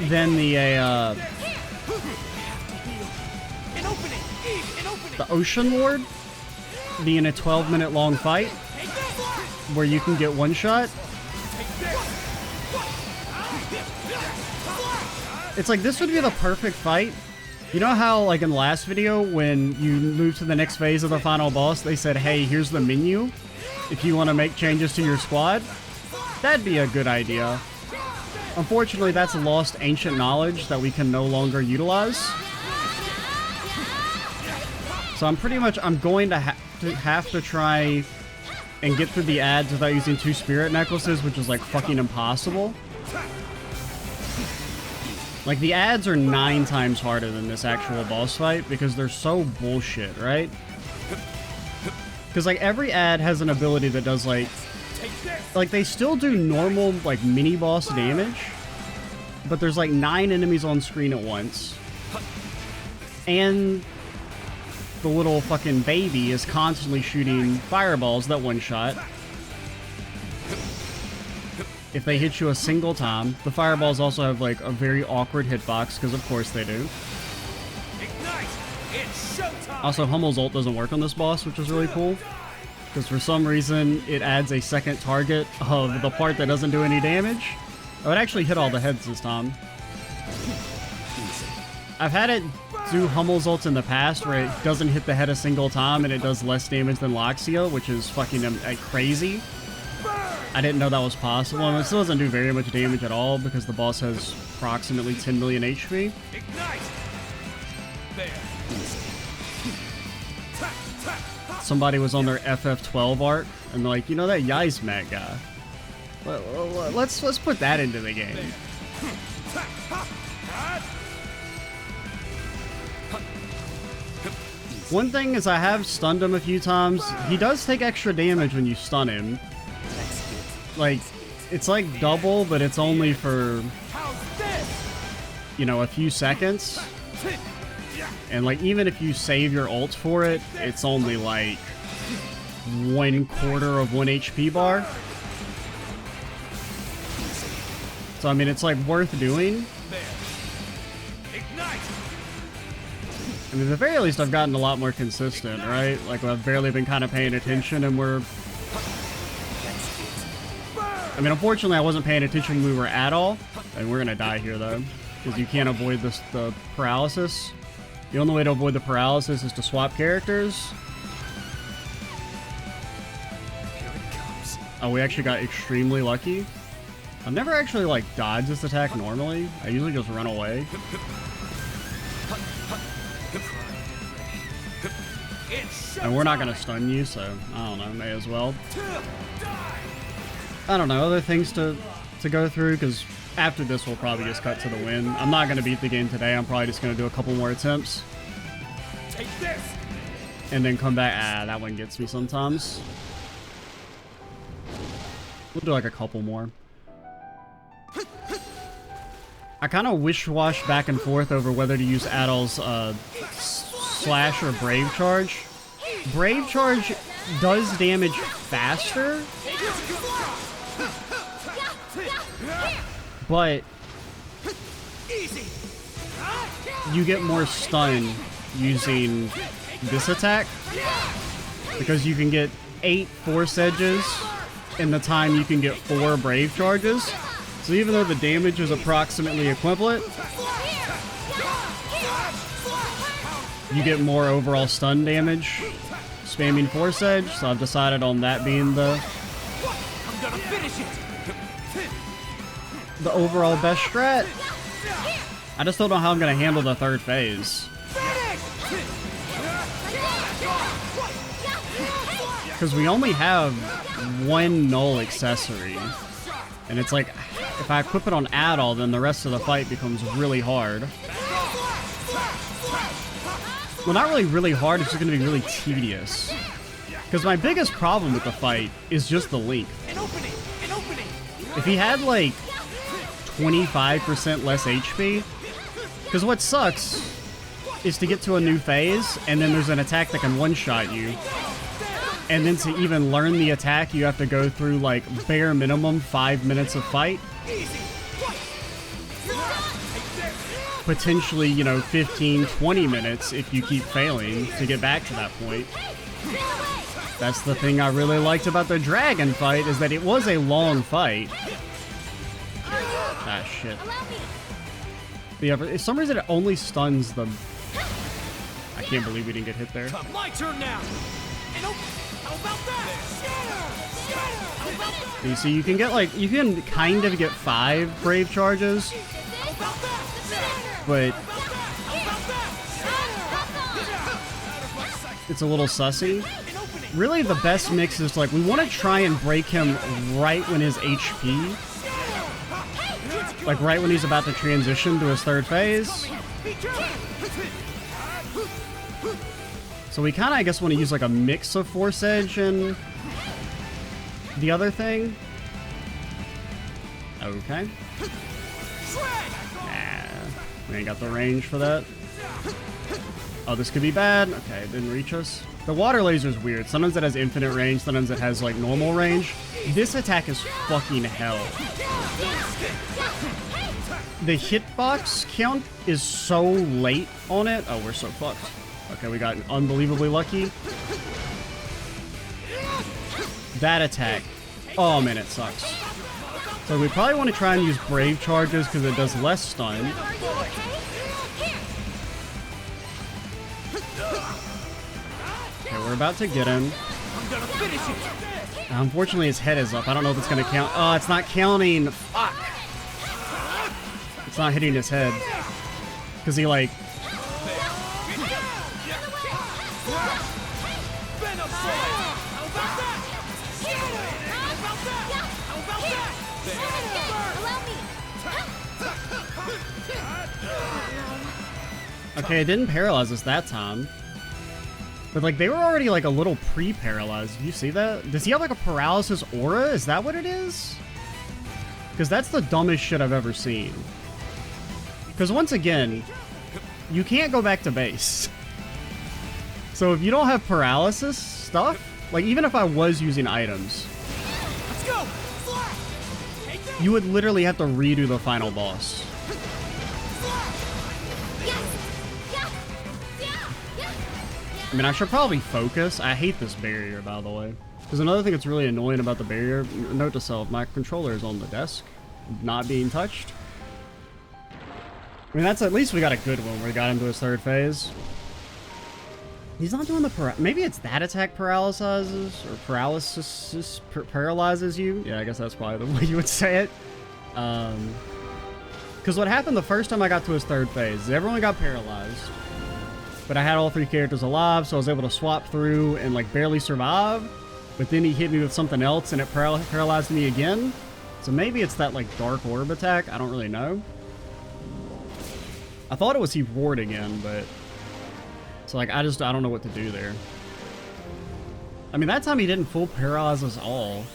than the Ocean Lord being a 12-minute long fight where you can get one shot. It's like, this would be the perfect fight. You know how, like, in the last video, when you move to the next phase of the final boss, they said, hey, here's the menu if you want to make changes to your squad? That'd be a good idea. Unfortunately, that's lost ancient knowledge that we can no longer utilize. So I'm going to have to try and get through the ads without using 2 spirit necklaces, which is, like, fucking impossible. Like, the ads are 9 times harder than this actual boss fight because they're so bullshit, right? Because, like, every ad has an ability that does, like, they still do normal, like, mini-boss damage, but there's, like, 9 enemies on screen at once. And the little fucking baby is constantly shooting fireballs that one-shot. If they hit you a single time, the fireballs also have, like, a very awkward hitbox, because of course they do. Also, Hummel's ult doesn't work on this boss, which is really cool. Because for some reason, it adds a second target of the part that doesn't do any damage. Oh, it actually hit all the heads this time. I've had it do Hummel's ults in the past where it doesn't hit the head a single time and it does less damage than Lacrimosa, which is fucking crazy. I didn't know that was possible, and it still doesn't do very much damage at all because the boss has approximately 10 million HP. Somebody was on their FF12 arc, and they're like, you know that Yizmat guy? Let's put that into the game. One thing is I have stunned him a few times. He does take extra damage when you stun him. Like, it's like double, but it's only for, you know, a few seconds. And, like, even if you save your ult for it, it's only, like, 1/4 of 1 HP bar. So, I mean, it's, like, worth doing. I mean, at the very least, I've gotten a lot more consistent, right? Like, I've barely been kind of paying attention, and we're... I mean, unfortunately, I wasn't paying attention when we were at all. And we're gonna die here, though. Because you can't avoid the paralysis. The only way to avoid the paralysis is to swap characters. Oh, we actually got extremely lucky. I've never actually, like, dodged this attack normally. I usually just run away. And we're not gonna stun you, so I don't know, may as well. I don't know, other things to go through, because after this we'll probably just cut to the win. I'm not gonna beat the game today, I'm probably just gonna do a couple more attempts. And then come back. Ah, that one gets me sometimes. We'll do like a couple more. I kind of wish-wash back and forth over whether to use Adol's Slash or Brave Charge. Brave Charge does damage faster, but you get more stun using this attack because you can get 8 Force Edges in the time you can get 4 Brave Charges. So even though the damage is approximately equivalent, you get more overall stun damage spamming Force Edge, so I've decided on that being the overall best strat. I just don't know how I'm going to handle the third phase. Because we only have 1 null accessory. And it's like, if I equip it on Adol, then the rest of the fight becomes really hard. Well, not really hard, it's just going to be really tedious. Because my biggest problem with the fight is just the length. An opening! An opening! If he had like 25% less HP, because what sucks is to get to a new phase and then there's an attack that can one-shot you. And then to even learn the attack, you have to go through like bare minimum 5 minutes of fight. Potentially, you know, 15, 20 minutes if you keep failing to get back to that point. That's the thing I really liked about the dragon fight, is that it was a long fight. Ah, shit. But yeah, for some reason it only stuns the... I can't believe we didn't get hit there. My turn now! How about that? How about that? You see, you can get like, you can kind of get 5 brave charges, but it's a little sussy. Really, the best mix is like, we want to try and break him right when his HP, like right when he's about to transition to his 3rd phase. So we kind of, I guess, want to use like a mix of Force Edge and the other thing. Okay. Nah, we ain't got the range for that. Oh, this could be bad. Okay, it didn't reach us. The water laser is weird. Sometimes it has infinite range, sometimes it has like normal range. This attack is fucking hell. The hitbox count is so late on it. Oh, we're so fucked. Okay, we got unbelievably lucky. That attack. Oh man, it sucks. So we probably want to try and use brave charges because it does less stun. Okay, we're about to get him. Unfortunately, his head is up. I don't know if it's going to count. Oh, it's not counting. Fuck. It's not hitting his head. Because he like... Okay, it didn't paralyze us that time. But, like, they were already, like, a little pre-paralyzed. Did you see that? Does he have, like, a paralysis aura? Is that what it is? Because that's the dumbest shit I've ever seen. Because, once again, you can't go back to base. So, if you don't have paralysis stuff, like, even if I was using items, you would literally have to redo the final boss. I mean, I should probably focus. I hate this barrier, by the way. There's another thing that's really annoying about the barrier. Note to self, my controller is on the desk, not being touched. I mean, that's at least we got a good one where we got into his 3rd phase. He's not doing the maybe it's that attack paralyzes paralyzes you. Yeah, I guess that's probably the way you would say it. Because what happened the first time I got to his 3rd phase, everyone got paralyzed. But I had all 3 characters alive, so I was able to swap through and like barely survive. But then he hit me with something else and it paralyzed me again. So maybe it's that like dark orb attack. I don't really know. I thought it was he roared again, but so like I don't know what to do there. I mean, that time he didn't full paralyze us all.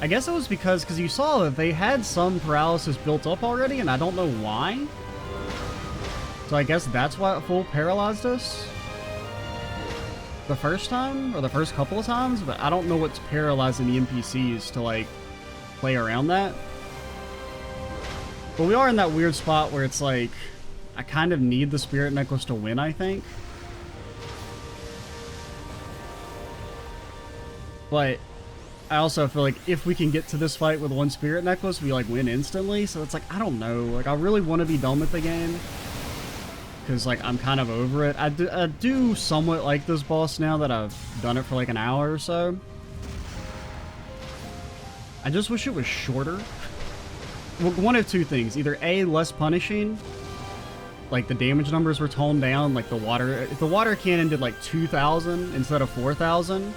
I guess it was because you saw that they had some paralysis built up already, and I don't know why. So I guess that's why it full paralyzed us the first time, or the first couple of times, but I don't know what's paralyzing the NPCs to, like, play around that. But we are in that weird spot where it's like, I kind of need the spirit necklace to win, I think. But I also feel like if we can get to this fight with 1 spirit necklace, we, like, win instantly. So it's like, I don't know. Like, I really want to be done with the game. Because, like, I'm kind of over it. I do somewhat like this boss now that I've done it for, like, an hour or so. I just wish it was shorter. Well, one of 2 things. Either A, less punishing. Like, the damage numbers were toned down. Like, if the water cannon did, like, 2,000 instead of 4,000.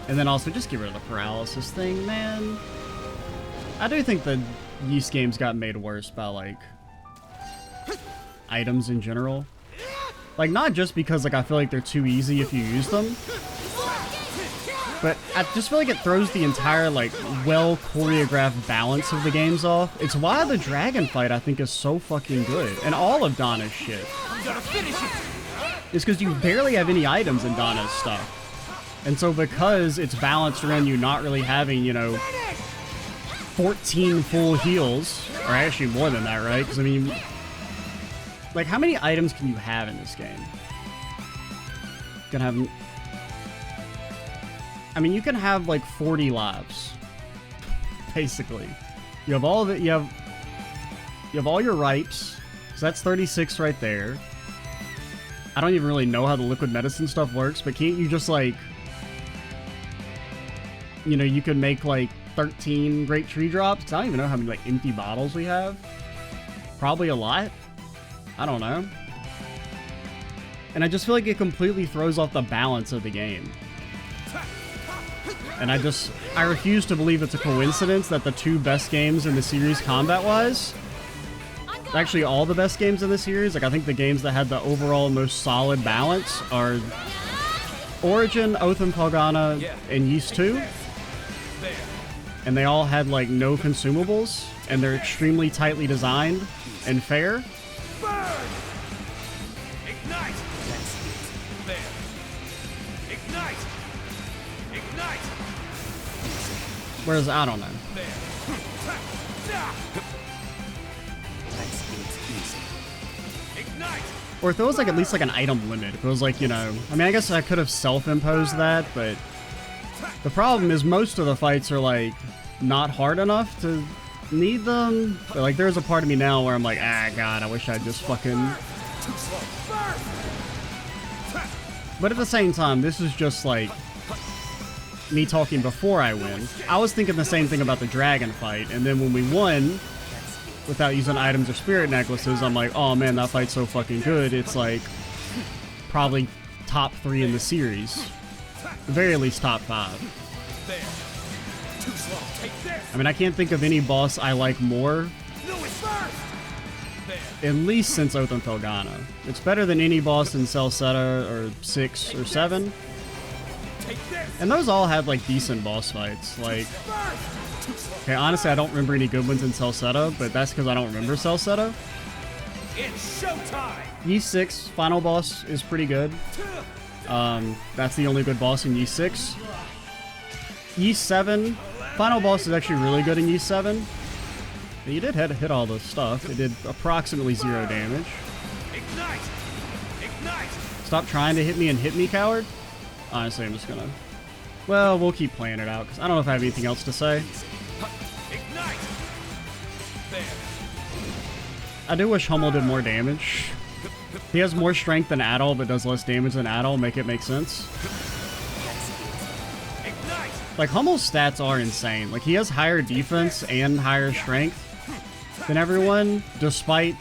And then also, just get rid of the paralysis thing, man. I do think the Ys games got made worse by, like, items in general. Like, not just because, like, I feel like they're too easy if you use them, but I just feel like it throws the entire, like, well-choreographed balance of the games off. It's why the dragon fight, I think, is so fucking good. And all of Dana's shit. It's because you barely have any items in Dana's stuff. And so because it's balanced around you not really having, you know, 14 full heals, or actually more than that, right? Because, I mean, like, how many items can you have in this game? You can have... I mean, you can have, like, 40 lives, basically. You have all of it, you have all your ripes, so that's 36 right there. I don't even really know how the liquid medicine stuff works, but can't you just, like... You know, you can make, like, 13 great tree drops, because I don't even know how many, like, empty bottles we have. Probably a lot. I don't know. And I just feel like it completely throws off the balance of the game. And I refuse to believe it's a coincidence that the two best games in the series combat-wise, actually all the best games in the series, like I think the games that had the overall most solid balance are Origin, Oath and Pagana, and Ys 2. And they all had like no consumables, and they're extremely tightly designed and fair. Whereas, I don't know. Or if it was like at least like an item limit. If it was like, you know, I mean, I guess I could have self-imposed that, but the problem is most of the fights are like not hard enough to need them. But like there's a part of me now where I'm like, ah, God, I wish I'd just fucking... But at the same time, this is just like me talking before I win. I was thinking the same thing about the dragon fight, and then when we won, without using items or spirit necklaces, I'm like, oh man, that fight's so fucking good. It's like probably top 3 in the series. At the very least top 5. I mean, I can't think of any boss I like more, at least since Oath and Felghana. It's better than any boss in Celceta or 6 or 7. And those all had like decent boss fights. Like, okay, honestly, I don't remember any good ones in Celceta, but that's because I don't remember Celceta. It's showtime. Ys 6 final boss is pretty good. That's the only good boss in Ys 6. Ys 7 final boss is actually really good in Ys 7. And you did hit all the stuff. It did approximately 0 damage. Ignite! Ignite! Stop trying to hit me and hit me, coward. Honestly, I'm just gonna... Well, we'll keep playing it out, because I don't know if I have anything else to say. Ignite! There. I do wish Hummel did more damage. He has more strength than Adol, but does less damage than Adol. Make it make sense. Ignite! Like, Hummel's stats are insane. Like, he has higher defense and higher strength than everyone, despite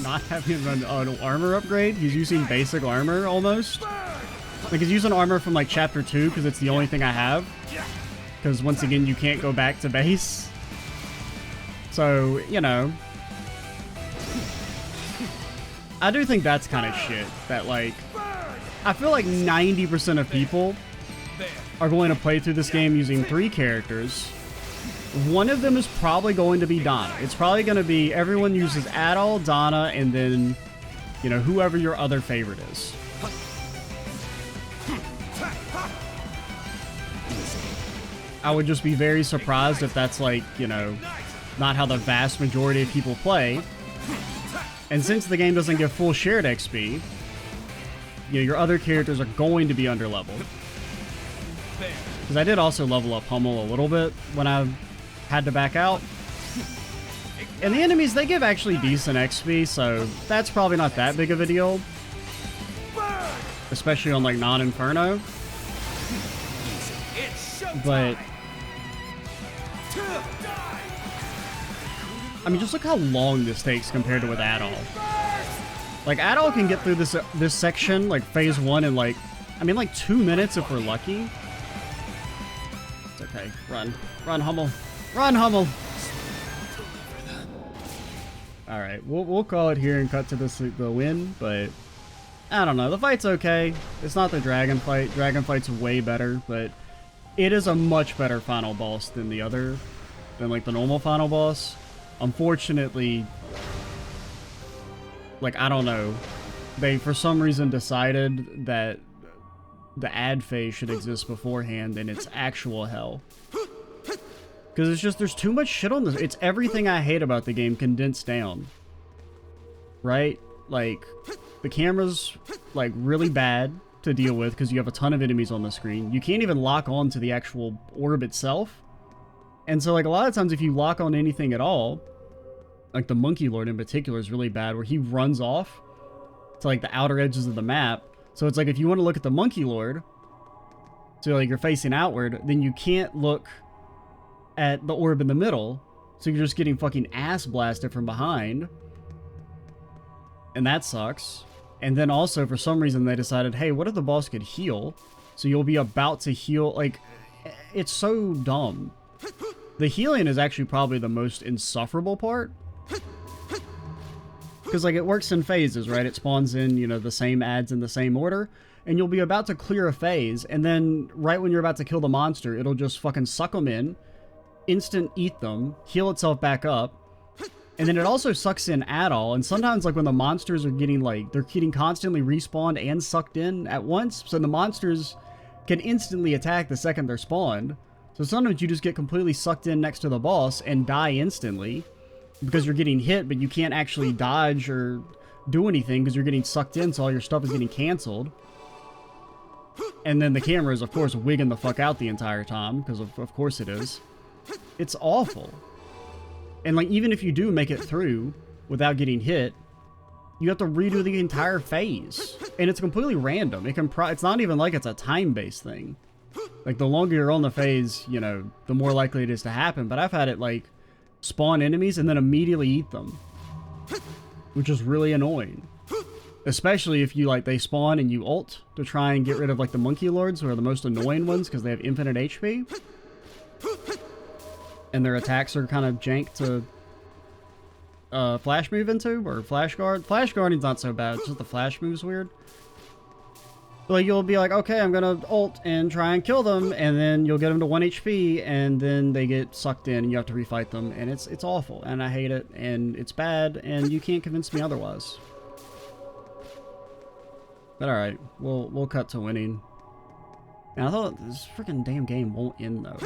not having an armor upgrade. He's using basic armor, almost. Like, he's using armor from, like, Chapter 2, because it's the only thing I have. Because, once again, you can't go back to base. So, you know. I do think that's kind of shit. That, like, I feel like 90% of people are going to play through this game using 3 characters. One of them is probably going to be Dana. It's probably going to be everyone uses Adol, Dana, and then, you know, whoever your other favorite is. I would just be very surprised if that's like, you know, not how the vast majority of people play. And since the game doesn't give full shared XP, you know, your other characters are going to be underleveled. Because I did also level up Hummel a little bit when I had to back out. And the enemies, they give actually decent XP, so that's probably not that big of a deal. Especially on like non-Inferno. But I mean, just look how long this takes compared to with Adol. Like, Adol can get through this section, like phase 1, in like, I mean, like 2 minutes if we're lucky. It's okay. Run. Run, Hummel. Run, Hummel! Alright, we'll call it here and cut to the win, but I don't know. The fight's okay. It's not the dragon fight. Dragon fight's way better, but it is a much better final boss than like the normal final boss. Unfortunately, like, I don't know. They, for some reason, decided that the ad phase should exist beforehand and it's actual hell. Because it's just, there's too much shit on this. It's everything I hate about the game condensed down. Right? Like, the camera's, like, really bad to deal with because you have a ton of enemies on the screen. You can't even lock on to the actual orb itself. And so, like, a lot of times if you lock on anything at all, like the Monkey Lord in particular is really bad, where he runs off to, like, the outer edges of the map. So it's like, if you want to look at the Monkey Lord, so, like, you're facing outward, then you can't look at the orb in the middle, so you're just getting fucking ass blasted from behind. And that sucks. And then also, for some reason, they decided, hey, what if the boss could heal? So you'll be about to heal. Like, it's so dumb. The healing is actually probably the most insufferable part. Because, like, it works in phases, right? It spawns in, you know, the same ads in the same order. And you'll be about to clear a phase. And then, right when you're about to kill the monster, it'll just fucking suck them in. Instant eat them. Heal itself back up. And then it also sucks in at all. And sometimes, like, when the monsters are getting, like, they're getting constantly respawned and sucked in at once. So the monsters can instantly attack the second they're spawned. So sometimes you just get completely sucked in next to the boss and die instantly. Because you're getting hit, but you can't actually dodge or do anything because you're getting sucked in, so all your stuff is getting canceled. And then the camera is, of course, wigging the fuck out the entire time, because of course it is. It's awful. And, like, even if you do make it through without getting hit, you have to redo the entire phase. And it's completely random. It's not even like it's a time-based thing. Like, the longer you're on the phase, you know, the more likely it is to happen. But I've had it, like, spawn enemies and then immediately eat them, which is really annoying. Especially if you, like, they spawn and you ult to try and get rid of, like, the Monkey Lords, who are the most annoying ones because they have infinite HP. And their attacks are kind of jank to flash move into, or flash guard. Flash guarding's not so bad, it's just the flash move's weird. Like, you'll be like, okay, I'm gonna ult and try and kill them, and then you'll get them to 1 HP, and then they get sucked in, and you have to refight them, and it's awful, and I hate it, and it's bad, and you can't convince me otherwise. But alright, we'll cut to winning. And I thought this freaking damn game won't end, though.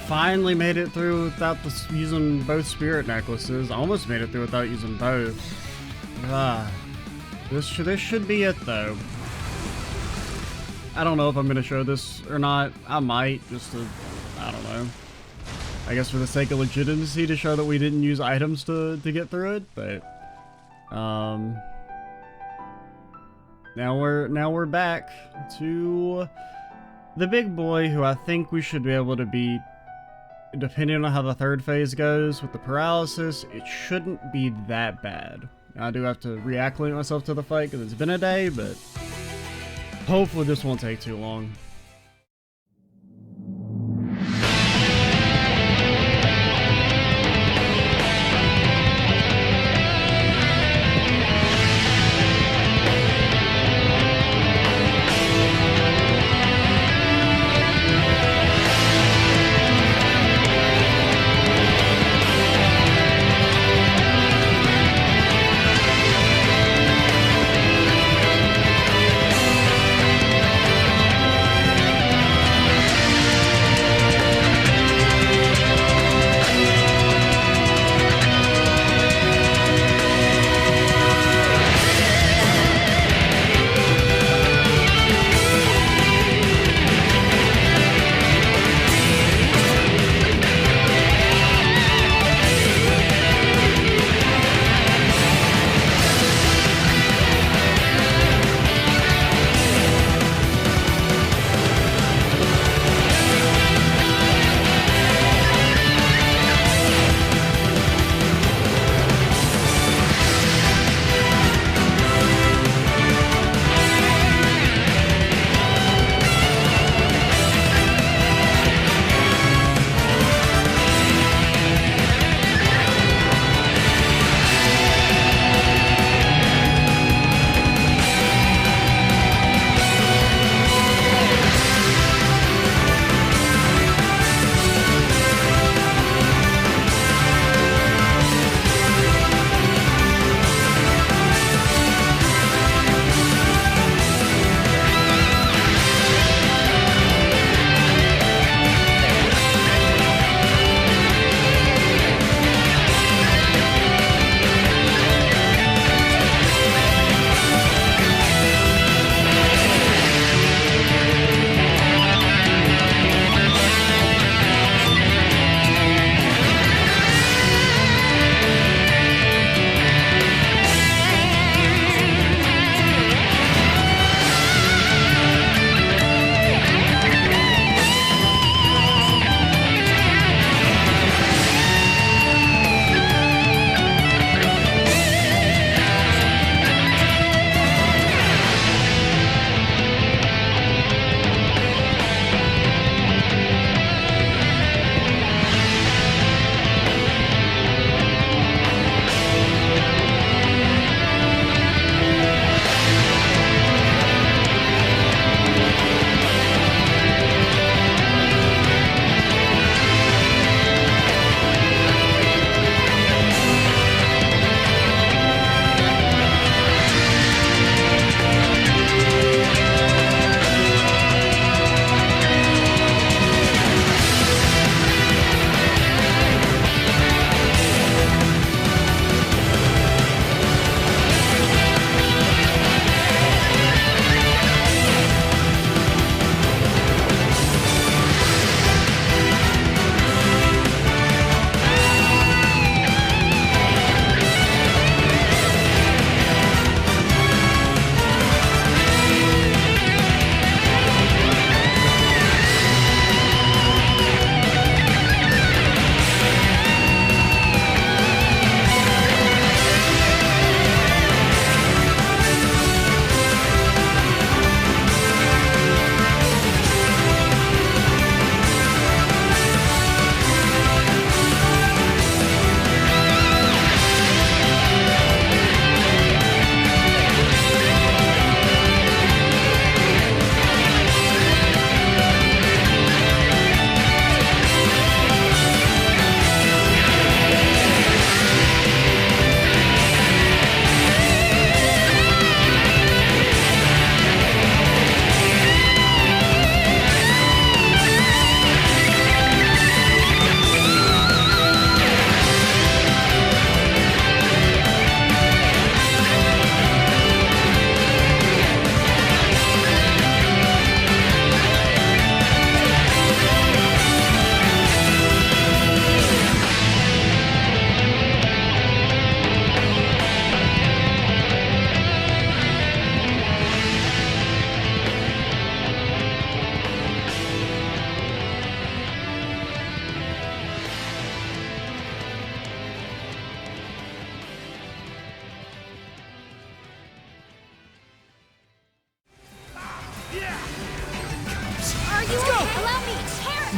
finally made it through without using both spirit necklaces. Almost made it through without using both. This should be it though. I don't know if I'm gonna show this or not. I might, just to, I don't know. I guess for the sake of legitimacy, to show that we didn't use items to get through it, but now we're back to the big boy, who I think we should be able to beat. Depending on how the third phase goes with the paralysis, it shouldn't be that bad. I do have to reacclimate myself to the fight because it's been a day, but hopefully this won't take too long.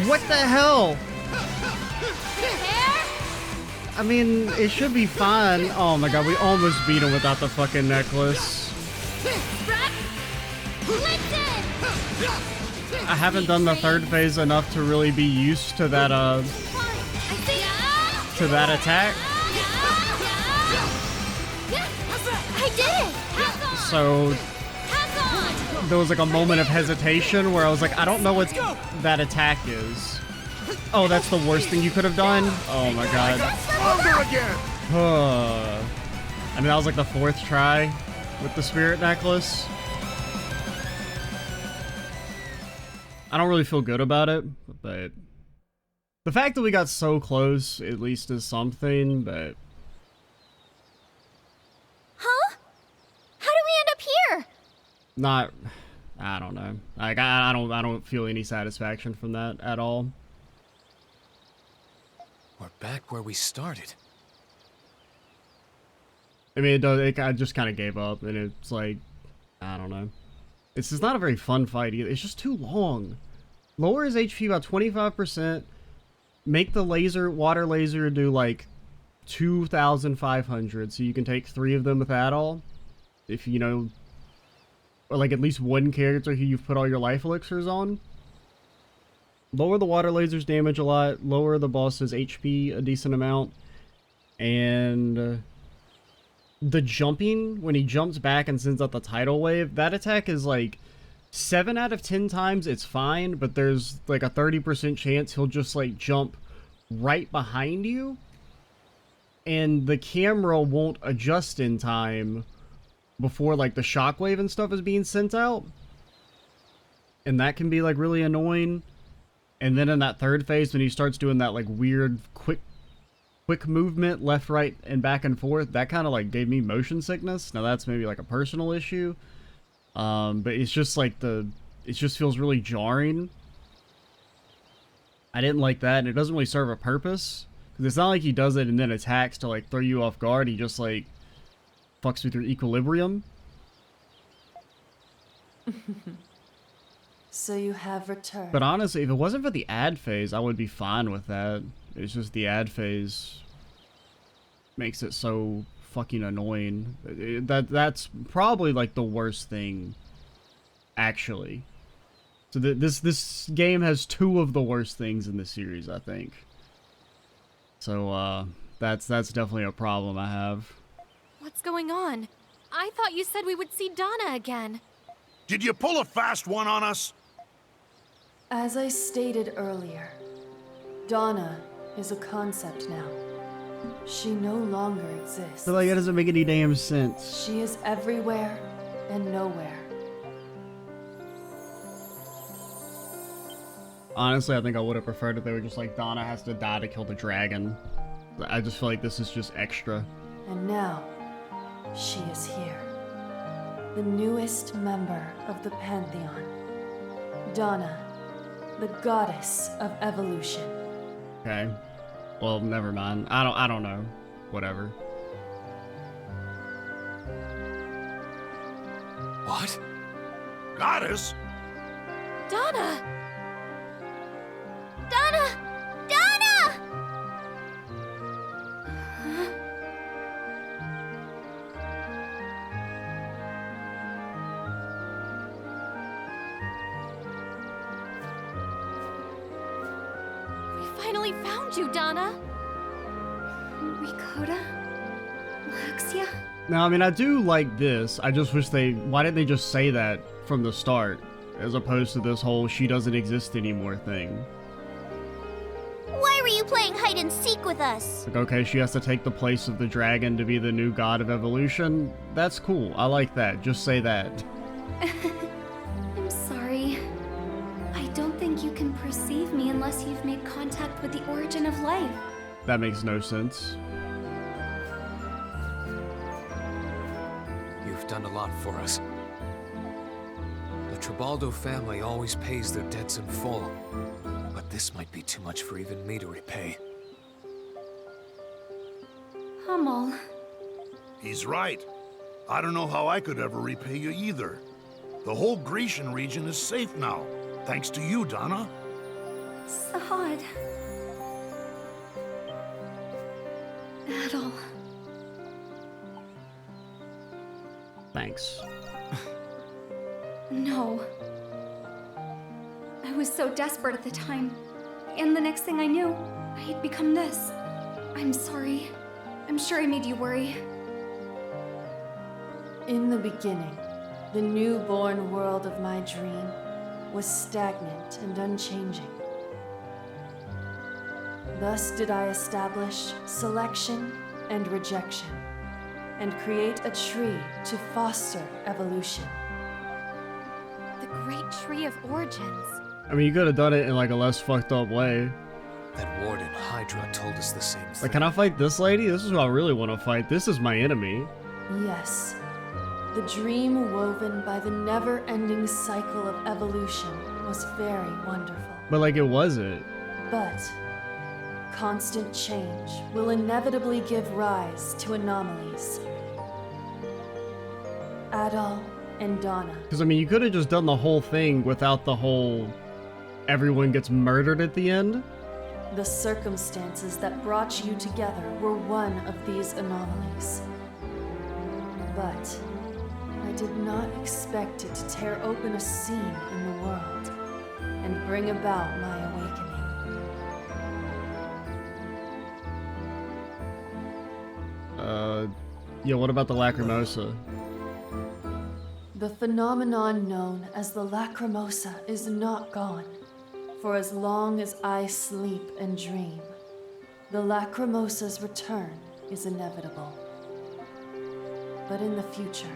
What the hell? I mean, it should be fine. Oh my god, we almost beat him without the fucking necklace. I haven't done the third phase enough to really be used to that, attack. I did it! So there was like a moment of hesitation where I was like, I don't know what that attack is. Oh, that's the worst thing you could have done? Oh my god. I mean, that was like the 4th try with the spirit necklace. I don't really feel good about it, but the fact that we got so close at least is something, but... Huh? How do we end up here? Not... I don't know. Like, I don't feel any satisfaction from that at all. We're back where we started. I mean, it does. I just kind of gave up, and it's like, I don't know. It's just not a very fun fight either. It's just too long. Lower his HP about 25%. Make the water laser do like 2,500, so you can take 3 of them with that all. If you know, or like at least one character who you've put all your life elixirs on. Lower the water laser's damage a lot. Lower the boss's HP a decent amount. And the jumping, when he jumps back and sends out the tidal wave, that attack is like 7 out of 10 times it's fine, but there's like a 30% chance he'll just like jump right behind you, and the camera won't adjust in time before like the shockwave and stuff is being sent out, and that can be like really annoying. And then in that 3rd phase, when he starts doing that like weird quick movement left, right, and back and forth, that kind of like gave me motion sickness. Now that's maybe like a personal issue, but it's just like it just feels really jarring. I didn't like that, and it doesn't really serve a purpose, because it's not like he does it and then attacks to like throw you off guard. He just like fucks with your equilibrium. So you have returned. But honestly, if it wasn't for the ad phase, I would be fine with that. It's just the ad phase makes it so fucking annoying. That's probably like the worst thing, actually. So this game has 2 of the worst things in the series, I think. So that's definitely a problem I have. What's going on? I thought you said we would see Dana again. Did you pull a fast one on us? As I stated earlier, Dana is a concept now. She no longer exists. So like, that doesn't make any damn sense. She is everywhere and nowhere. Honestly, I think I would have preferred if they were just like, Dana has to die to kill the dragon. I just feel like this is just extra. And now, she is here. The newest member of the Pantheon. Dana, the goddess of evolution. Okay. Well, never mind. I don't know. Whatever. What? Goddess? Dana! Dana! Dana! Huh? We finally found you, Dana. Ricotta? Laxia? Now, I mean, I do like this. I just wish why didn't they just say that from the start, as opposed to this whole she doesn't exist anymore thing? Why were you playing hide and seek with us? Like, okay, she has to take the place of the dragon to be the new god of evolution. That's cool. I like that. Just say that. I'm sorry. I don't think you can perceive me unless you've made contact with the origin of life. That makes no sense. You've done a lot for us. The Tribaldo family always pays their debts in full, but this might be too much for even me to repay. Hummel. He's right. I don't know how I could ever repay you either. The whole Grecian region is safe now, thanks to you, Dana. Sahad. Adol. Thanks. No. I was so desperate at the time, and the next thing I knew, I had become this. I'm sorry. I'm sure I made you worry. In the beginning, the newborn world of my dream was stagnant and unchanging. Thus did I establish selection and rejection, and create a tree to foster evolution. The great tree of origins. I mean, you could have done it in like a less fucked up way. That warden Hydra told us the same thing. Like, can I fight this lady? This is who I really want to fight. This is my enemy. Yes, the dream woven by the never-ending cycle of evolution was very wonderful. But like, it wasn't. But constant change will inevitably give rise to anomalies. Adol and Dana. Because, I mean, you could have just done the whole thing without the whole everyone gets murdered at the end. The circumstances that brought you together were one of these anomalies. But I did not expect it to tear open a seam in the world and bring about my awakening. Yeah, what about the Lacrimosa? The phenomenon known as the Lacrimosa is not gone. For as long as I sleep and dream, the Lacrimosa's return is inevitable. But in the future,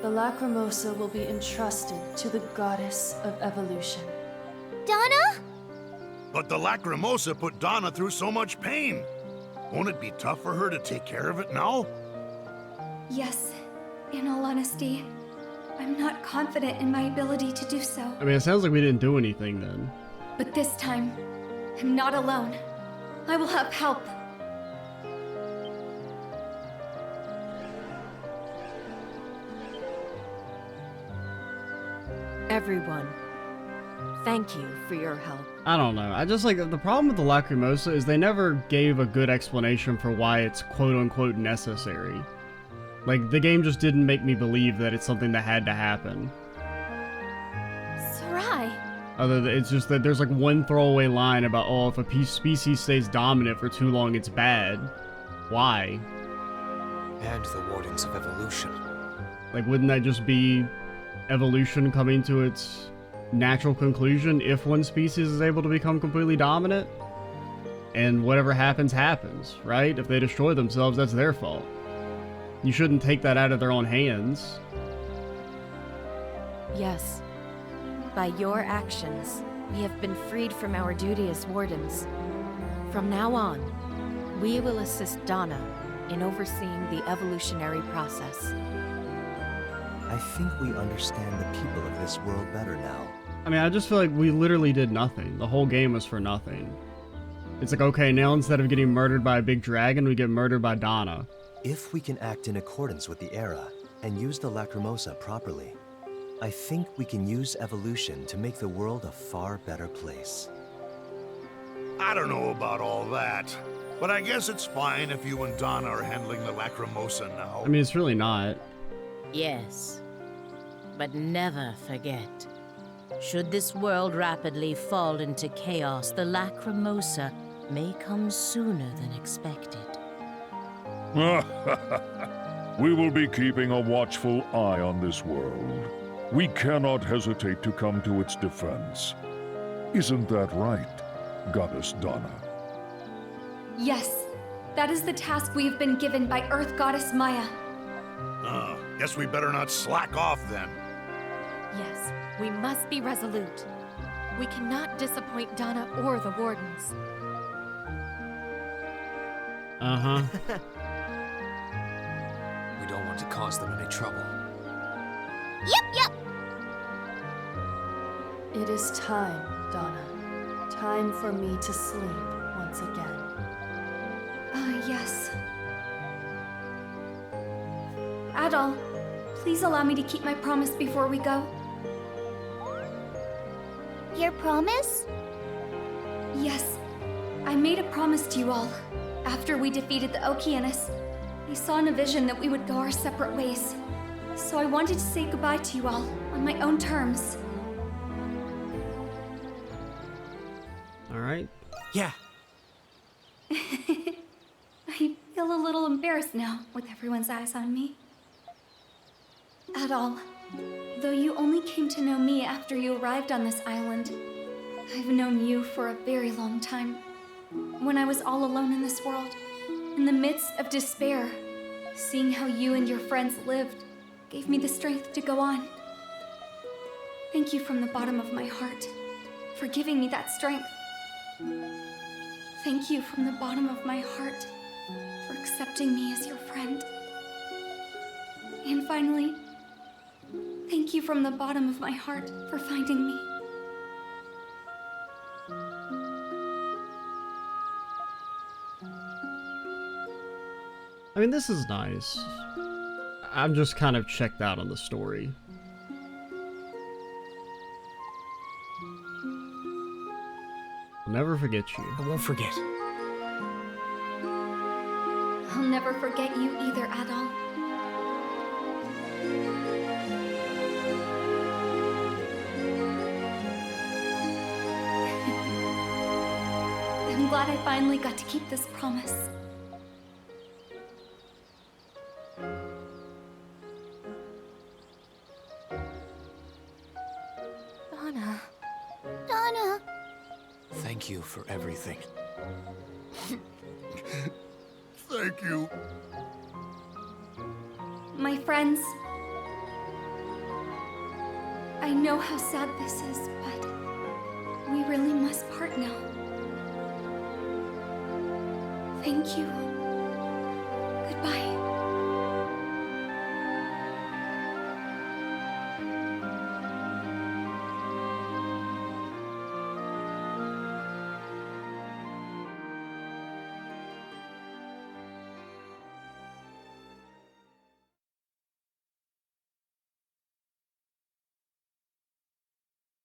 the Lacrimosa will be entrusted to the goddess of evolution. Dana? But the Lacrimosa put Dana through so much pain. Won't it be tough for her to take care of it now? Yes, in all honesty, I'm not confident in my ability to do so. I mean, it sounds like we didn't do anything then. But this time, I'm not alone. I will have help. Everyone, thank you for your help. I don't know. I just like, the problem with the Lacrimosa is they never gave a good explanation for why it's quote-unquote necessary. Like, the game just didn't make me believe that it's something that had to happen. Sarai. Other than, it's just that there's like one throwaway line about, oh, if a species stays dominant for too long, it's bad. Why? And the Wardens of Evolution. Like, wouldn't that just be evolution coming to its natural conclusion if one species is able to become completely dominant? And whatever happens, happens, right? If they destroy themselves, that's their fault. You shouldn't take that out of their own hands. Yes. By your actions, we have been freed from our duty as wardens. From now on, we will assist Dana in overseeing the evolutionary process. I think we understand the people of this world better now. I mean, I just feel like we literally did nothing. The whole game was for nothing. It's like, okay, now instead of getting murdered by a big dragon, we get murdered by Dana. If we can act in accordance with the era and use the Lacrimosa properly, I think we can use evolution to make the world a far better place. I don't know about all that, but I guess it's fine if you and Dana are handling the Lacrimosa now. I mean, it's really not. Yes, but never forget. Should this world rapidly fall into chaos, the Lacrimosa may come sooner than expected. We will be keeping a watchful eye on this world. We cannot hesitate to come to its defense. Isn't that right, Goddess Dana? Yes, that is the task we have been given by Earth Goddess Maya. Guess we better not slack off then. Yes, we must be resolute. We cannot disappoint Dana or the Wardens. Uh-huh. We don't want to cause them any trouble. Yep. It is time, Dana. Time for me to sleep once again. Yes. Adol, please allow me to keep my promise before we go. Your promise? Yes, I made a promise to you all. After we defeated the Okeanos, I saw in a vision that we would go our separate ways. So I wanted to say goodbye to you all on my own terms. Alright. Yeah. I feel a little embarrassed now with everyone's eyes on me. At all. Though you only came to know me after you arrived on this island, I've known you for a very long time. When I was all alone in this world, in the midst of despair, seeing how you and your friends lived gave me the strength to go on. Thank you from the bottom of my heart for giving me that strength. Thank you from the bottom of my heart for accepting me as your friend. And finally, thank you from the bottom of my heart for finding me. I mean, this is nice. I'm just kind of checked out on the story. I'll never forget you. I won't forget. I'll never forget you either, Adol. I'm glad I finally got to keep this promise. Dana. Dana! Thank you for everything. Thank you. My friends, I know how sad this is, but we really must part now. Thank you. Goodbye.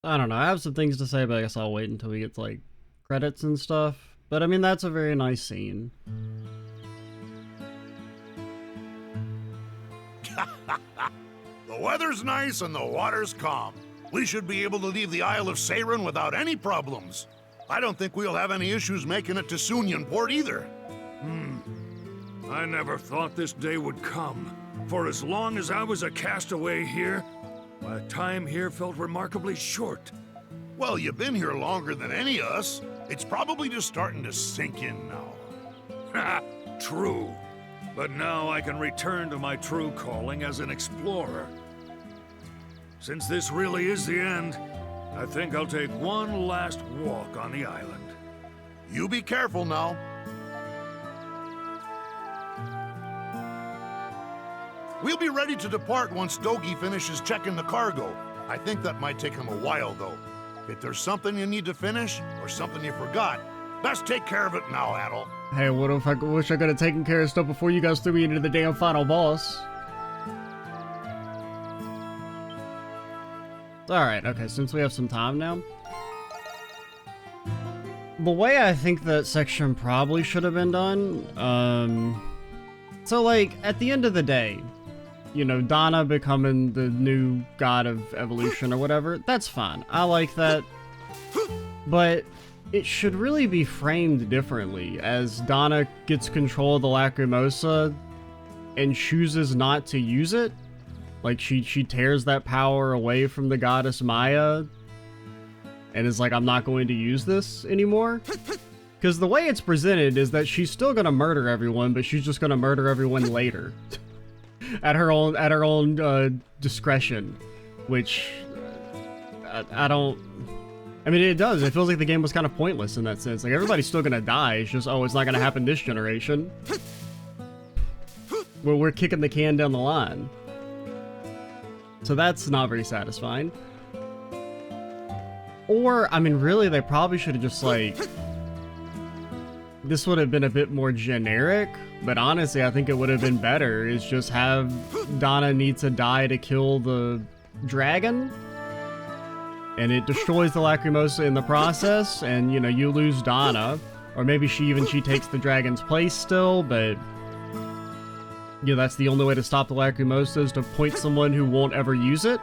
I don't know, I have some things to say, but I guess I'll wait until we get to, like, credits and stuff. But I mean, that's a very nice scene. The weather's nice and the water's calm. We should be able to leave the Isle of Seiren without any problems. I don't think we'll have any issues making it to Sunyan Port either. I never thought this day would come. For as long as I was a castaway here, my time here felt remarkably short. Well, you've been here longer than any of us. It's probably just starting to sink in now. Ha! True. But now I can return to my true calling as an explorer. Since this really is the end, I think I'll take one last walk on the island. You be careful now. We'll be ready to depart once Dogi finishes checking the cargo. I think that might take him a while, though. If there's something you need to finish, or something you forgot, best take care of it now, Adol. Hey, what if I wish I could have taken care of stuff before you guys threw me into the damn final boss? Alright, okay, since we have some time now. The way I think that section probably should have been done, so like, at the end of the day, you know, Dana becoming the new god of evolution or whatever, that's fine. I like that. But it should really be framed differently, as Dana gets control of the Lacrimosa and chooses not to use it. Like, she tears that power away from the goddess Maya and is like, I'm not going to use this anymore. Because the way it's presented is that she's still gonna murder everyone, but she's just gonna murder everyone later. At her own discretion, which I don't. I mean, it does. It feels like the game was kind of pointless in that sense. Like, everybody's still gonna die. It's just, oh, it's not gonna happen this generation. We're kicking the can down the line. So that's not very satisfying. Or, I mean, really, they probably should have just, like... This would have been a bit more generic, but honestly, I think it would have been better, is just have Dana need to die to kill the dragon? and it destroys the Lacrimosa in the process, and, you know, you lose Dana. Or maybe she takes the dragon's place still, but... you know, that's the only way to stop the Lacrimosa is to point someone who won't ever use it.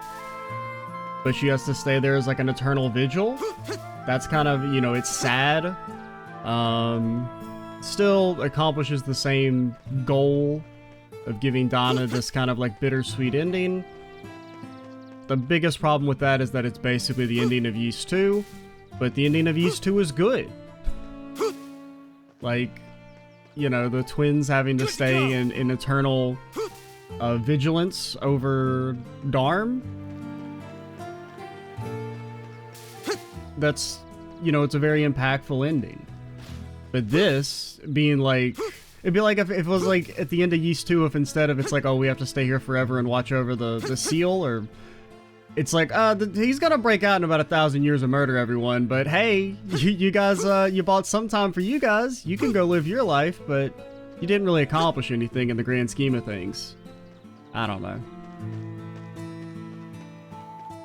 But she has to stay there as like an eternal vigil. That's kind of, you know, it's sad. Still accomplishes the same goal of giving Dana this kind of like bittersweet ending. The biggest problem with that is that it's basically the ending of Ys 2, but the ending of Ys 2 is good. Like, you know, the twins having to stay in eternal vigilance over Darm. That's, you know, it's a very impactful ending. But this being like, it'd be like if it was like at the end of Ys 2, if instead of it's like, oh, we have to stay here forever and watch over the seal, or it's like, he's gonna break out in about 1,000 years and murder everyone, but hey, you guys, you bought some time for you guys. You can go live your life, but you didn't really accomplish anything in the grand scheme of things. I don't know.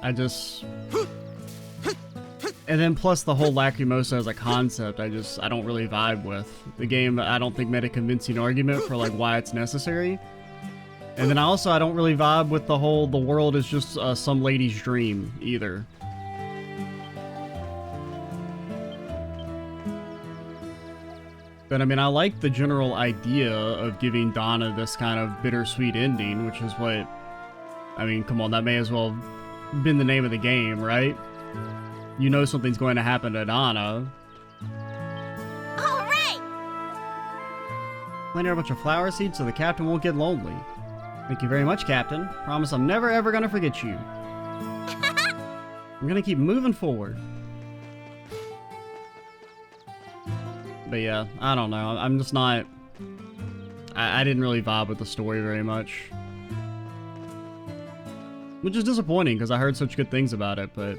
I just... And then plus the whole Lacrimosa as a concept, I don't really vibe with. The game, I don't think made a convincing argument for like why it's necessary. And then also, I don't really vibe with the whole, the world is just some lady's dream, either. But I mean, I like the general idea of giving Dana this kind of bittersweet ending, which is what... I mean, come on, that may as well have been the name of the game, right? You know something's going to happen to Dana. All right! Plant her a bunch of flower seeds so the captain won't get lonely. Thank you very much, Captain. Promise I'm never ever gonna forget you. I'm gonna keep moving forward. But yeah, I don't know. I'm just not... I didn't really vibe with the story very much. Which is disappointing, because I heard such good things about it, but...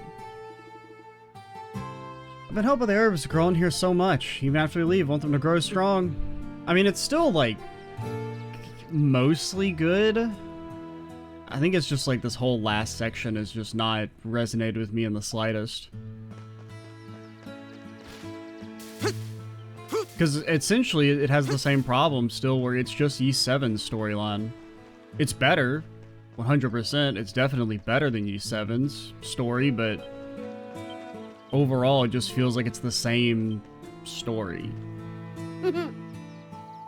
I've been hoping the herbs grow in here so much. Even after we leave, I want them to grow strong. I mean, it's still, like... mostly good. I think it's just like this whole last section has just not resonated with me in the slightest. Because essentially it has the same problem still where it's just Ys 7's storyline. It's better, 100%. It's definitely better than Ys 7's story, but overall it just feels like it's the same story.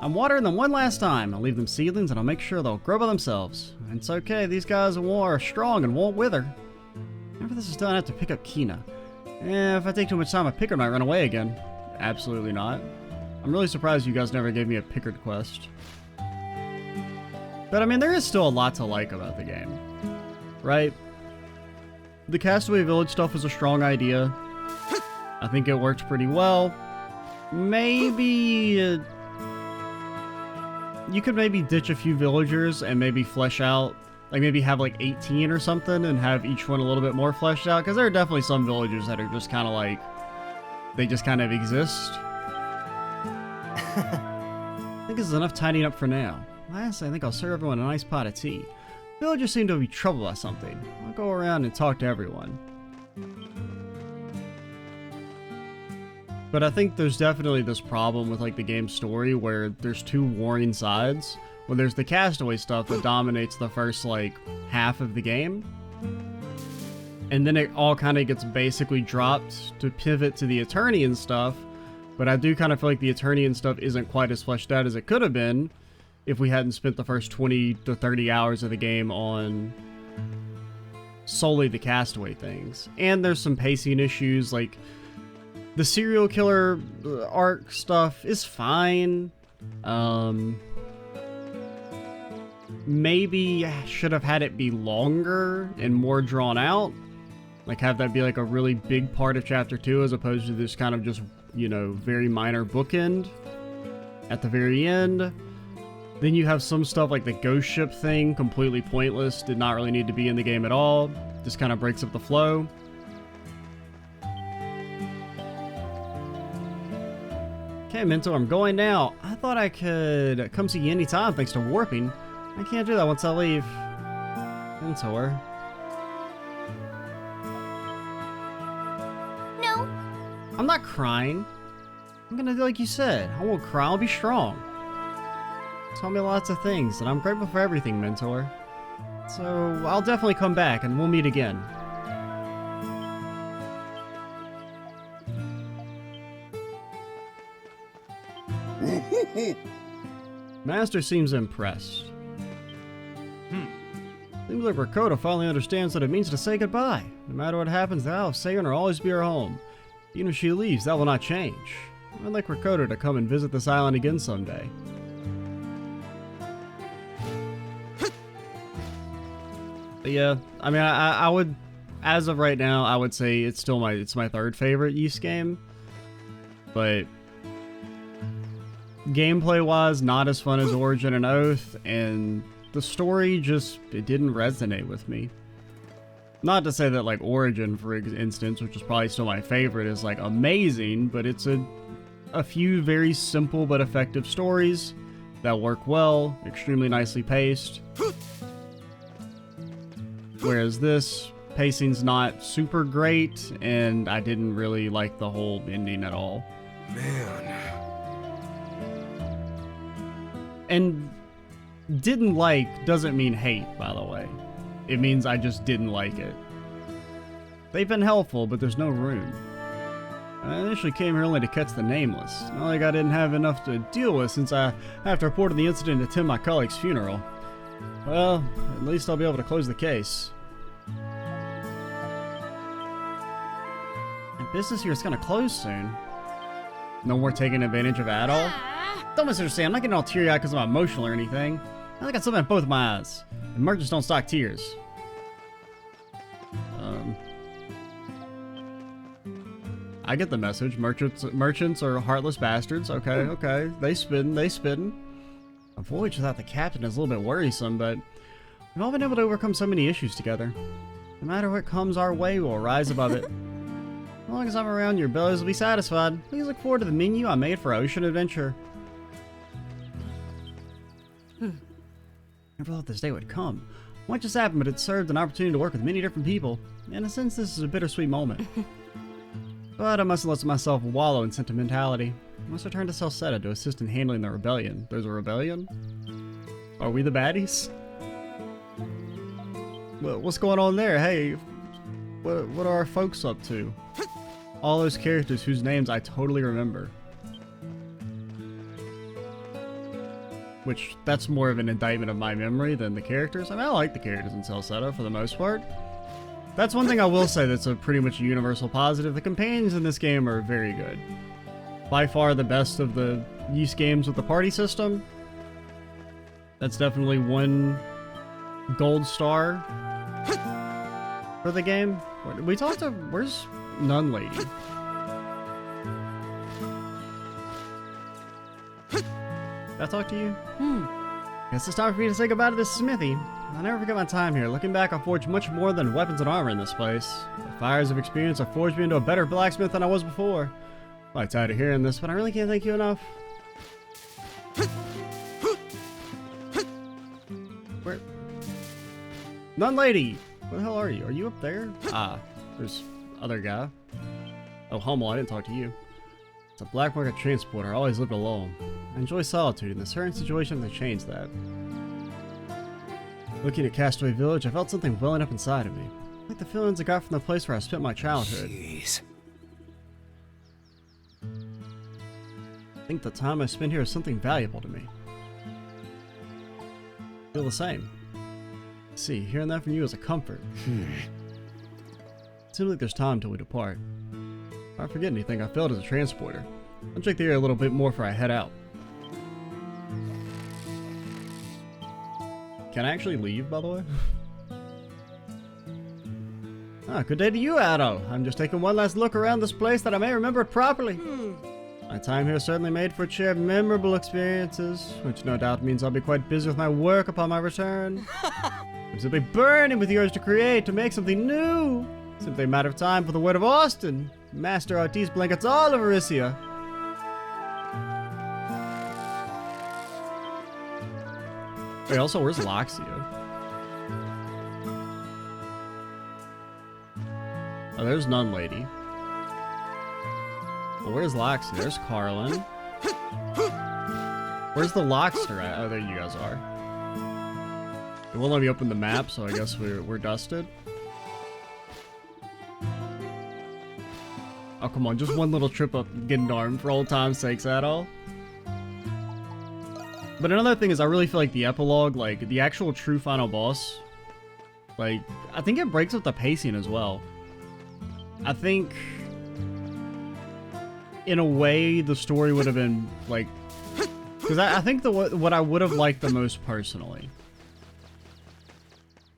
I'm watering them one last time. I'll leave them seedlings and I'll make sure they'll grow by themselves. It's okay, these guys are strong and won't wither. After this is done, I have to pick up Kina. If I take too much time, a picker might run away again. Absolutely not. I'm really surprised you guys never gave me a Pickard quest. But I mean, there is still a lot to like about the game. Right? The Castaway Village stuff was a strong idea. I think it worked pretty well. Maybe... you could maybe ditch a few villagers and maybe flesh out, like maybe have like 18 or something and have each one a little bit more fleshed out, because there are definitely some villagers that are just kind of like, they just kind of exist. I think this is enough tidying up for now. Last, I think I'll serve everyone a nice pot of tea. Villagers seem to be troubled by something. I'll go around and talk to everyone. But I think there's definitely this problem with like the game's story where there's two warring sides. Well, there's the Castaway stuff that dominates the first like half of the game. And then it all kind of gets basically dropped to pivot to the Eternian stuff. But I do kind of feel like the Eternian stuff isn't quite as fleshed out as it could have been if we hadn't spent the first 20 to 30 hours of the game on solely the Castaway things. And there's some pacing issues, like the serial killer arc stuff is fine. Maybe I should have had it be longer and more drawn out. Like have that be like a really big part of chapter 2 as opposed to this kind of just, you know, very minor bookend at the very end. Then you have some stuff like the ghost ship thing, completely pointless, did not really need to be in the game at all. Just kind of breaks up the flow. Okay, Minto, I'm going now. I thought I could come see you anytime thanks to warping. I can't do that once I leave. Mentor. I'm not crying. I'm gonna do like you said. I won't cry, I'll be strong. Tell me lots of things, and I'm grateful for everything, Mentor. So, I'll definitely come back, and we'll meet again. Master seems impressed. Seems like Rakota finally understands what it means to say goodbye. No matter what happens, the Isle of Sayon will always be her home. Even if she leaves, that will not change. I'd like Rakota to come and visit this island again someday. But yeah, I mean, I would, as of right now, I would say it's still my third favorite Ys game. But gameplay-wise, not as fun as Origin and Oath, and the story it didn't resonate with me. Not to say that like Origin, for instance, which is probably still my favorite, is like amazing, but it's a few very simple but effective stories that work well, extremely nicely paced. Whereas this, pacing's not super great, and I didn't really like the whole ending at all. Man. And didn't like doesn't mean hate, by the way. It means I just didn't like it. They've been helpful, but there's no room. I initially came here only to catch the Nameless. Not like I didn't have enough to deal with since I have to report on the incident and attend my colleague's funeral. Well, at least I'll be able to close the case. And business here is gonna close soon. No more taking advantage of Adol? Don't misunderstand, I'm not getting all teary-eyed because I'm emotional or anything. I got something in both my eyes. And merchants don't stock tears. I get the message. Merchants are heartless bastards. Okay. They spin. A voyage without the captain is a little bit worrisome, but we've all been able to overcome so many issues together. No matter what comes our way, we'll rise above it. As long as I'm around, your bellies will be satisfied. Please look forward to the menu I made for Ocean Adventure. Never thought this day would come. What just happened, but it served an opportunity to work with many different people. In a sense, this is a bittersweet moment. But I mustn't let myself wallow in sentimentality. I must return to Celceta to assist in handling the rebellion. There's a rebellion? Are we the baddies? What's going on there? Hey, what are our folks up to? All those characters whose names I totally remember. Which, that's more of an indictment of my memory than the characters. I mean, I like the characters in Celceta for the most part. That's one thing I will say that's a pretty much a universal positive. The companions in this game are very good. By far the best of the Ys games with the party system. That's definitely one gold star for the game. We talked to... Where's Nun Lady? Did I talk to you? Guess it's time for me to say goodbye to this smithy. I'll never forget my time here. Looking back, I forged much more than weapons and armor in this place. The fires of experience have forged me into a better blacksmith than I was before. I'm tired of hearing this, but I really can't thank you enough. Where? Nun Lady! Where the hell are you? Are you up there? Ah, there's other guy. Oh, Hummel, I didn't talk to you. It's a black market transporter. I always lived alone. I enjoy solitude. In this current situation, they changed that. Looking at Castaway Village, I felt something welling up inside of me. Like the feelings I got from the place where I spent my childhood. Jeez. I think the time I spent here is something valuable to me. I feel the same. See, hearing that from you is a comfort. It seems like there's time till we depart. If I forget anything, I failed as a transporter. I'll check the area a little bit more before I head out. Can I actually leave, by the way? Good day to you, Adol. I'm just taking one last look around this place that I may remember it properly. My time here certainly made for a share of memorable experiences, which no doubt means I'll be quite busy with my work upon my return. I'm simply burning with the urge to create, to make something new. Simply a matter of time for the word of Austin. Master Artis blankets all of Erissia. Wait, also, where's Loxia? Oh, there's Nun Lady. So where's Loxy? There's Carlin. Where's the Lockster at? Oh, there you guys are. It won't let me open the map, so I guess we're dusted. Oh, come on. Just one little trip up Gindarm for old time's sakes at all. But another thing is I really feel like the epilogue, like the actual true final boss, like I think it breaks up the pacing as well. I think in a way the story would have been like, because I think what I would have liked the most personally,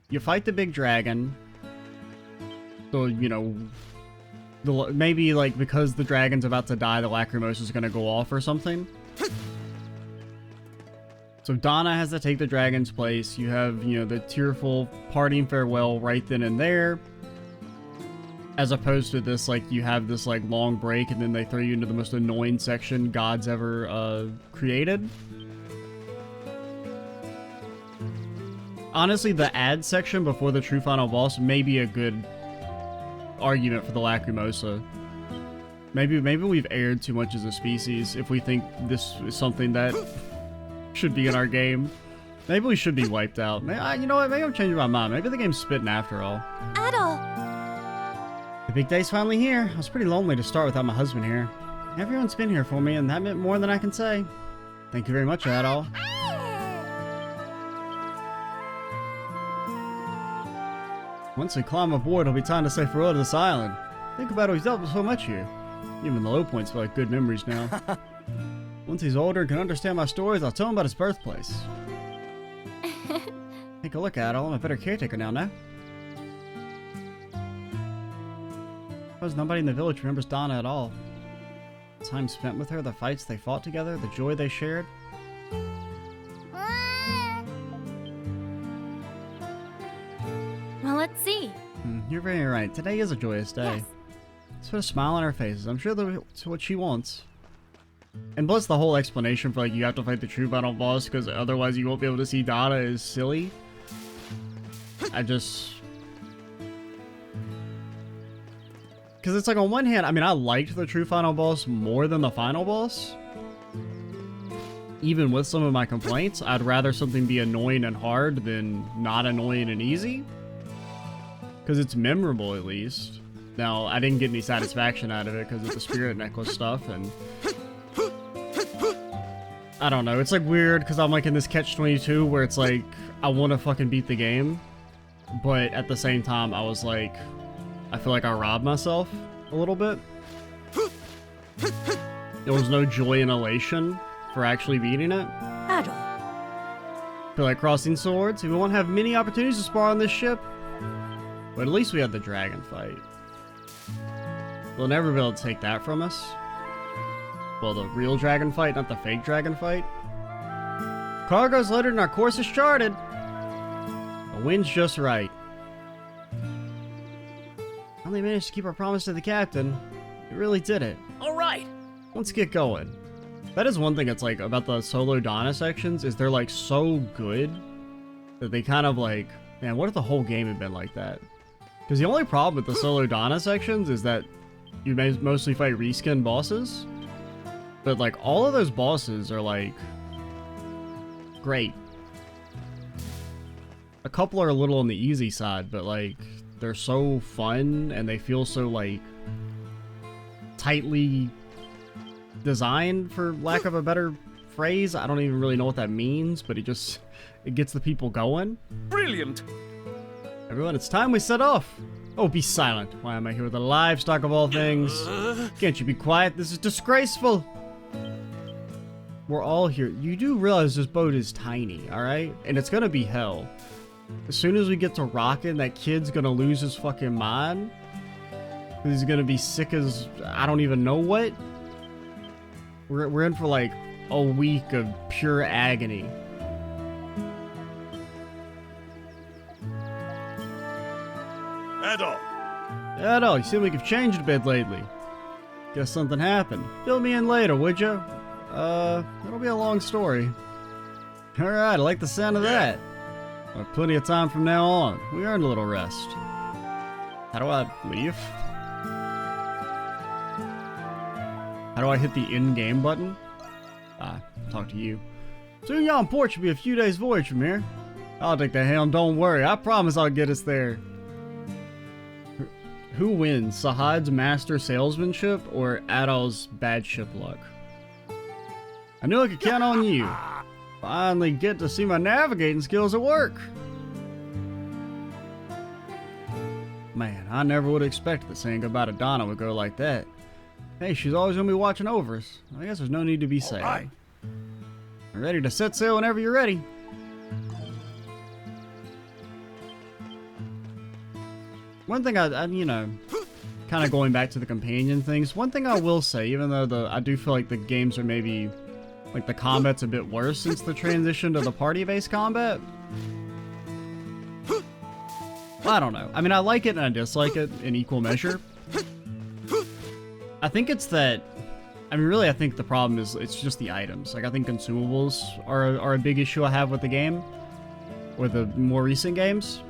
you fight the big dragon, so you know, maybe like because the dragon's about to die, the Lacrimosa is going to go off or something. So Dana has to take the dragon's place. You have, you know, the tearful parting farewell right then and there. As opposed to this, like, you have this, like, long break and then they throw you into the most annoying section God's ever created. Honestly, the ad section before the true final boss may be a good argument for the Lacrimosa. Maybe we've erred too much as a species if we think this is something that should be in our game. Maybe we should be wiped out. You know what? Maybe I'm changing my mind. Maybe the game's spitting after all. Adol! The big day's finally here. I was pretty lonely to start without my husband here. Everyone's been here for me, and that meant more than I can say. Thank you very much, Adol. Once we climb aboard, it'll be time to say farewell to this island. Think about it, we've dealt with so much here. Even the low points feel like good memories now. Once he's older and can understand my stories, I'll tell him about his birthplace. Take a look, Adol. I'm a better caretaker now. Suppose nobody in the village remembers Dana at all. The time spent with her, the fights they fought together, the joy they shared. Well, let's see. You're very right. Today is a joyous day. Yes. Let's put a smile on our faces. I'm sure that's what she wants. And plus the whole explanation for like you have to fight the true final boss because otherwise you won't be able to see Dana is silly. Because it's like on one hand, I mean I liked the true final boss more than the final boss. Even with some of my complaints, I'd rather something be annoying and hard than not annoying and easy. Because it's memorable at least. Now, I didn't get any satisfaction out of it because of the spirit necklace stuff and I don't know, it's like weird because I'm like in this catch-22 where it's like I want to fucking beat the game, but at the same time I was like, I feel like I robbed myself a little bit. There was no joy and elation for actually beating it. Adol. Feel like crossing swords. We won't have many opportunities to spar on this ship, but at least we had the dragon fight. They'll never be able to take that from us. Well, the real dragon fight, not the fake dragon fight. Cargo's loaded and our course is charted. The wind's just right. Finally managed to keep our promise to the captain. We really did it. All right. Let's get going. That is one thing that's like about the solo Dana sections is they're like so good that they kind of like, man, what if the whole game had been like that? Because the only problem with the solo Dana sections is that you mostly fight reskin bosses. But like all of those bosses are like great. A couple are a little on the easy side, but like they're so fun and they feel so like tightly designed, for lack of a better phrase. I don't even really know what that means, but it gets the people going. Brilliant. Everyone, it's time we set off. Oh, be silent. Why am I here with the livestock of all things? Can't you be quiet? This is disgraceful. We're all here. You do realize this boat is tiny, alright? And it's gonna be hell. As soon as we get to rocking, that kid's gonna lose his fucking mind. He's gonna be sick as I don't even know what. We're in for like a week of pure agony. Adol, you seem like you've changed a bit lately. Guess something happened. Fill me in later, would you? It'll be a long story. Alright, I like the sound of that. We'll have plenty of time from now on. We earned a little rest. How do I leave? How do I hit the in-game button? Talk to you. Soon yon port should be a few days voyage from here. I'll take the helm, don't worry. I promise I'll get us there. Who wins, Sahad's master salesmanship or Adol's bad ship luck? I knew I could count on you. Finally get to see my navigating skills at work. Man, I never would have expected that saying goodbye to Dana would go like that. Hey, she's always gonna be watching over us. I guess there's no need to be sad. Right. Ready to set sail whenever you're ready. One thing I you know, kind of going back to the companion things, one thing I will say, even though I do feel like the games are maybe, like the combat's a bit worse since the transition to the party-based combat. Well, I don't know. I mean, I like it and I dislike it in equal measure. I think it's that, I mean, really, I think the problem is it's just the items. Like, I think consumables are a big issue I have with the game, or the more recent games.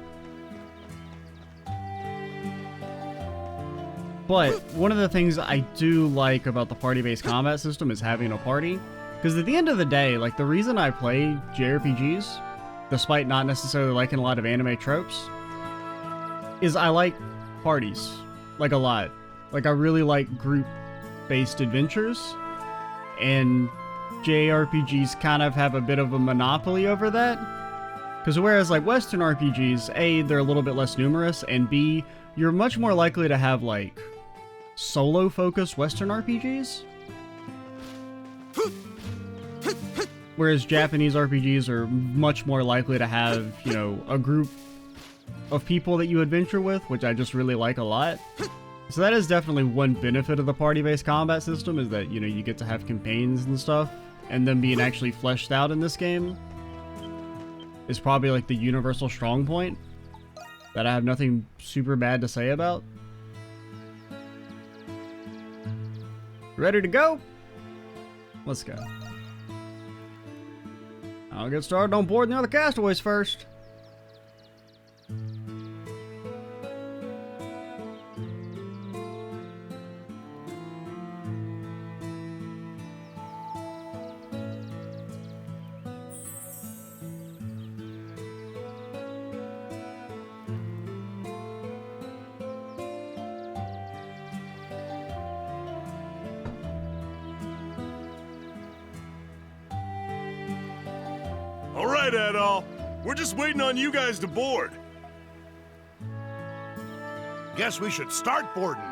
But one of the things I do like about the party-based combat system is having a party. Because at the end of the day, like, the reason I play JRPGs, despite not necessarily liking a lot of anime tropes, is I like parties. Like, a lot. Like, I really like group-based adventures. And JRPGs kind of have a bit of a monopoly over that. Because whereas, like, Western RPGs, A, they're a little bit less numerous, and B, you're much more likely to have, like, solo-focused Western RPGs. Whereas Japanese RPGs are much more likely to have, you know, a group of people that you adventure with, which I just really like a lot. So that is definitely one benefit of the party-based combat system, is that, you know, you get to have campaigns and stuff, and them being actually fleshed out in this game is probably like the universal strong point that I have nothing super bad to say about. Ready to go? Let's go. I'll get started on boarding the other castaways first. All right, Adol. We're just waiting on you guys to board. Guess we should start boarding.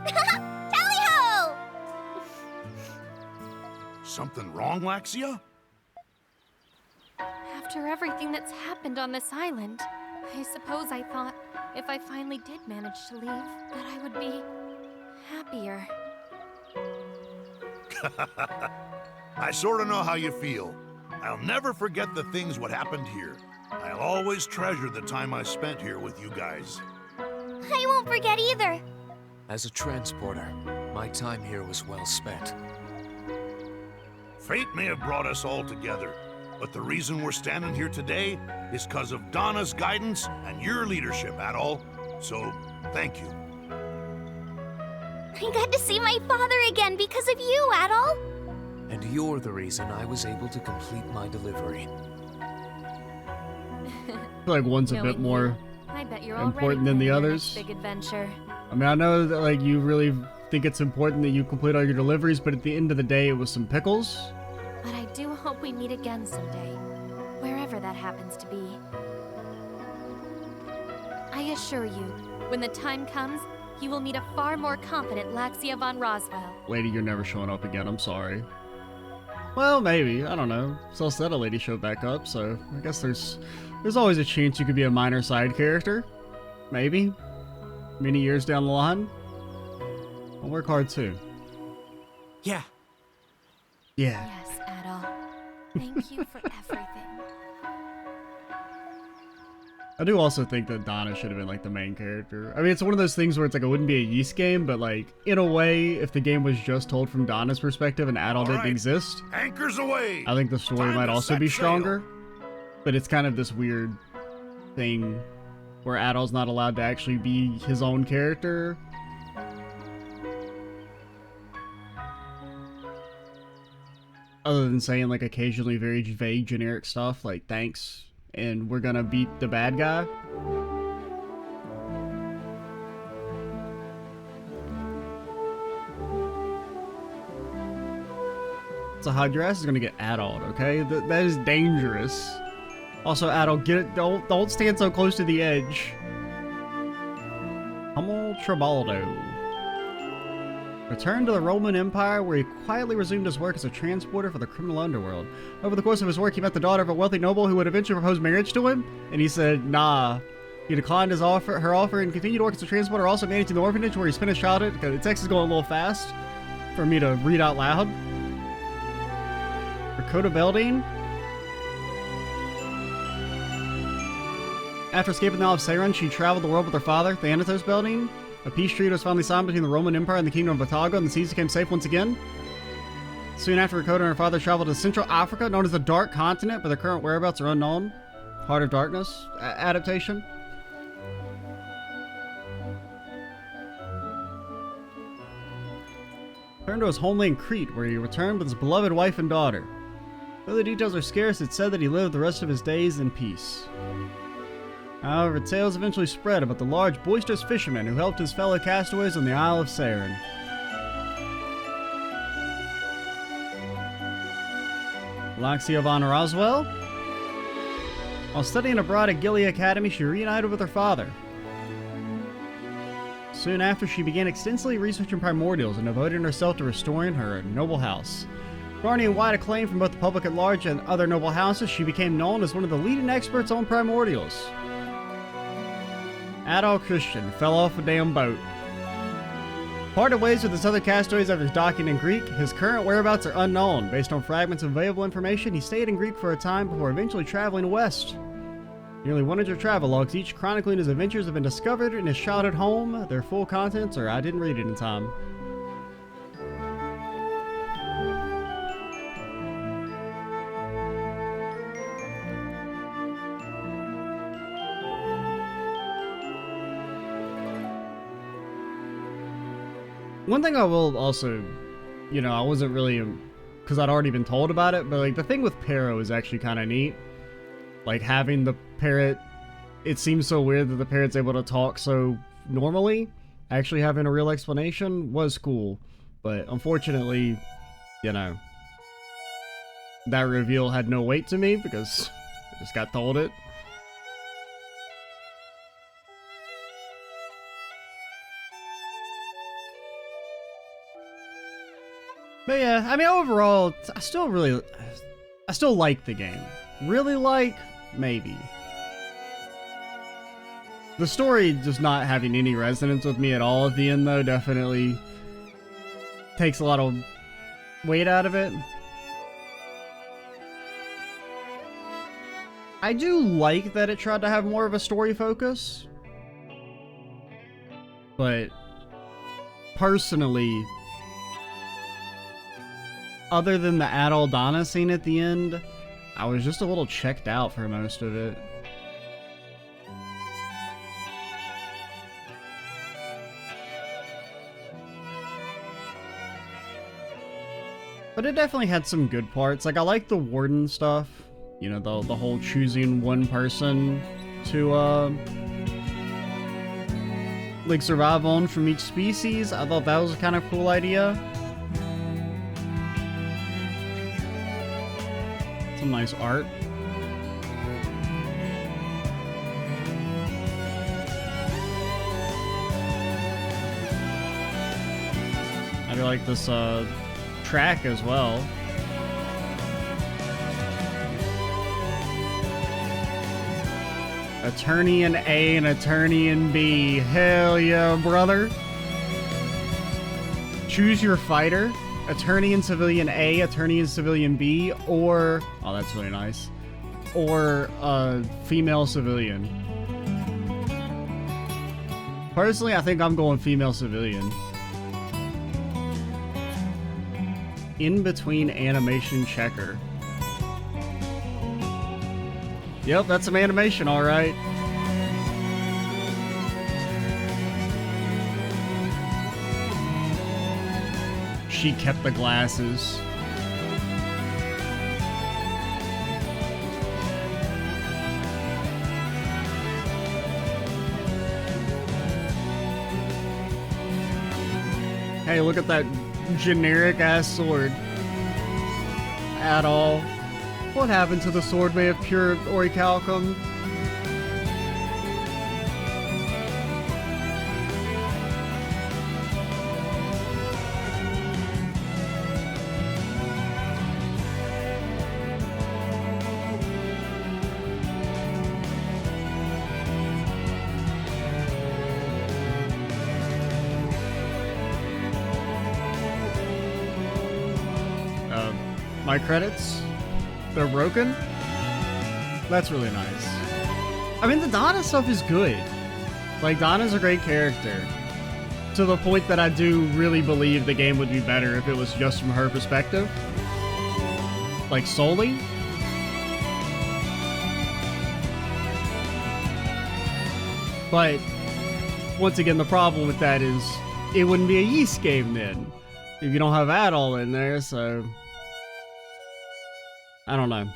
Tally-ho! Something wrong, Laxia? After everything that's happened on this island, I suppose I thought if I finally did manage to leave, that I would be happier. I sort of know how you feel. I'll never forget the things what happened here. I'll always treasure the time I spent here with you guys. I won't forget either. As a transporter, my time here was well spent. Fate may have brought us all together, but the reason we're standing here today is because of Dana's guidance and your leadership, Adol. So, thank you. I got to see my father again because of you, Adol. And you're the reason I was able to complete my delivery. I feel like one's a bit more I bet you're important than the others. Big adventure. I mean, I know that, like, you really think it's important that you complete all your deliveries, but at the end of the day, it was some pickles. But I do hope we meet again someday, wherever that happens to be. I assure you, when the time comes, you will meet a far more confident Laxia von Roswell. Lady, you're never showing up again, I'm sorry. Well, maybe, I don't know. Celceta Lady showed back up, so I guess there's always a chance you could be a minor side character. Maybe. Many years down the line. I'll work hard too. Yeah. Yeah. Yes, Adol. Thank you for everything. I do also think that Dana should have been like the main character. I mean, it's one of those things where it's like it wouldn't be a Ys game, but like in a way, if the game was just told from Dana's perspective and Adol didn't exist, anchors away. I think the story might also be stronger. But it's kind of this weird thing where Adol's not allowed to actually be his own character. Other than saying like occasionally very vague generic stuff like thanks and we're gonna beat the bad guy. So your ass is gonna get addled, okay? That is dangerous. Also, addled, get it. Don't stand so close to the edge. Hummel Tribaldo. Returned to the Roman Empire, where he quietly resumed his work as a transporter for the criminal underworld. Over the course of his work, he met the daughter of a wealthy noble who would eventually propose marriage to him, and he said, nah. He declined her offer and continued to work as a transporter, also managing the orphanage where he spent his childhood. The text is going a little fast for me to read out loud. Dakota Belding. After escaping the Isle of Seiren, she traveled the world with her father, Thanatos Belding. A peace treaty was finally signed between the Roman Empire and the Kingdom of Batago, and the seas became safe once again. Soon after, Dakota and her father traveled to Central Africa, known as the Dark Continent, but their current whereabouts are unknown. Heart of Darkness adaptation. Returned to his homeland Crete, where he returned with his beloved wife and daughter. Though the details are scarce, it's said that he lived the rest of his days in peace. However, tales eventually spread about the large, boisterous fisherman who helped his fellow castaways on the Isle of Seiren. Alexia von Roswell. While studying abroad at Gilead Academy, she reunited with her father. Soon after, she began extensively researching primordials and devoting herself to restoring her noble house. Garnering wide acclaim from both the public at large and other noble houses, she became known as one of the leading experts on primordials. Adolf Christian fell off a damn boat. Parted ways with his other castaways after docking in Greek, his current whereabouts are unknown. Based on fragments of available information, he stayed in Greek for a time before eventually traveling west. Nearly 100 travelogues, each chronicling his adventures, have been discovered in his childhood home. Their full contents are I didn't read it in time. One thing I will also, I wasn't really, because I'd already been told about it, but like the thing with Pero is actually kind of neat. Like having the parrot, it seems so weird that the parrot's able to talk so normally. Actually having a real explanation was cool, but unfortunately, that reveal had no weight to me because I just got told it. But yeah, I mean, overall, I still like the game. Really like? Maybe. The story just not having any resonance with me at all at the end, though, definitely takes a lot of weight out of it. I do like that it tried to have more of a story focus. But personally, other than the Adol Dana scene at the end, I was just a little checked out for most of it. But it definitely had some good parts. Like, I like the warden stuff. The whole choosing one person to, like, survive on from each species. I thought that was a kind of cool idea. Some nice art. I do like this track as well. Attorney in A and Attorney in B. Hell yeah, brother. Choose your fighter. Attorney in Civilian A, Attorney in Civilian B, or... Oh, that's really nice. Or female civilian. Personally, I think I'm going female civilian. In between animation checker. Yep, that's some animation, alright. She kept the glasses. Hey, look at that generic-ass sword. At all. What happened to the sword made of pure orichalcum? My credits? They're broken? That's really nice. I mean, the Dana stuff is good. Like, Dana's a great character. To the point that I do really believe the game would be better if it was just from her perspective. Like, solely. But, once again, the problem with that is it wouldn't be a Ys game then. If you don't have Adol in there, so... I don't know.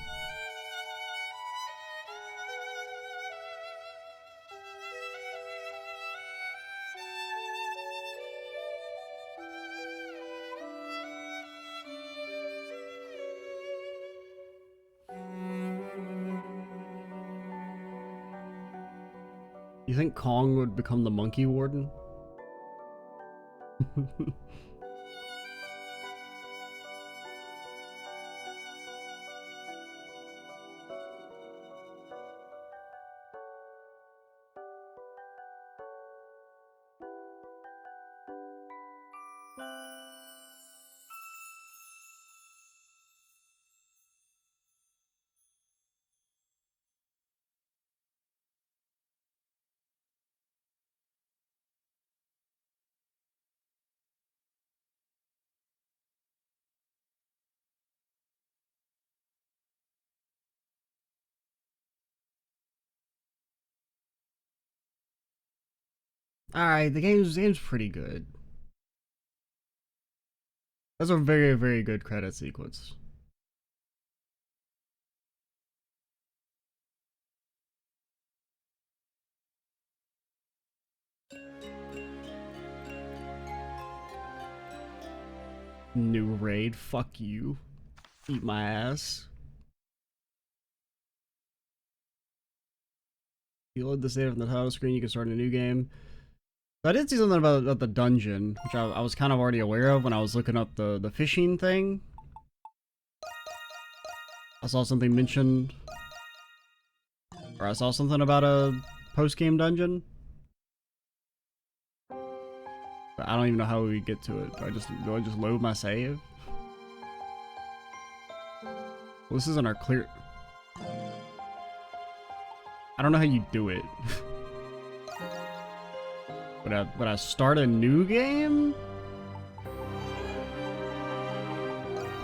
You think Kong would become the monkey warden? Alright, the game's pretty good. That's a very, very good credit sequence. New raid, fuck you. Eat my ass. You load the save on the title screen, you can start a new game. I did see something about the dungeon, which I was kind of already aware of when I was looking up the fishing thing. I saw something mentioned, or I saw something about a post-game dungeon. But I don't even know how we get to it. Do I just load my save? Well, this isn't our clear... I don't know how you do it. Would I start a new game?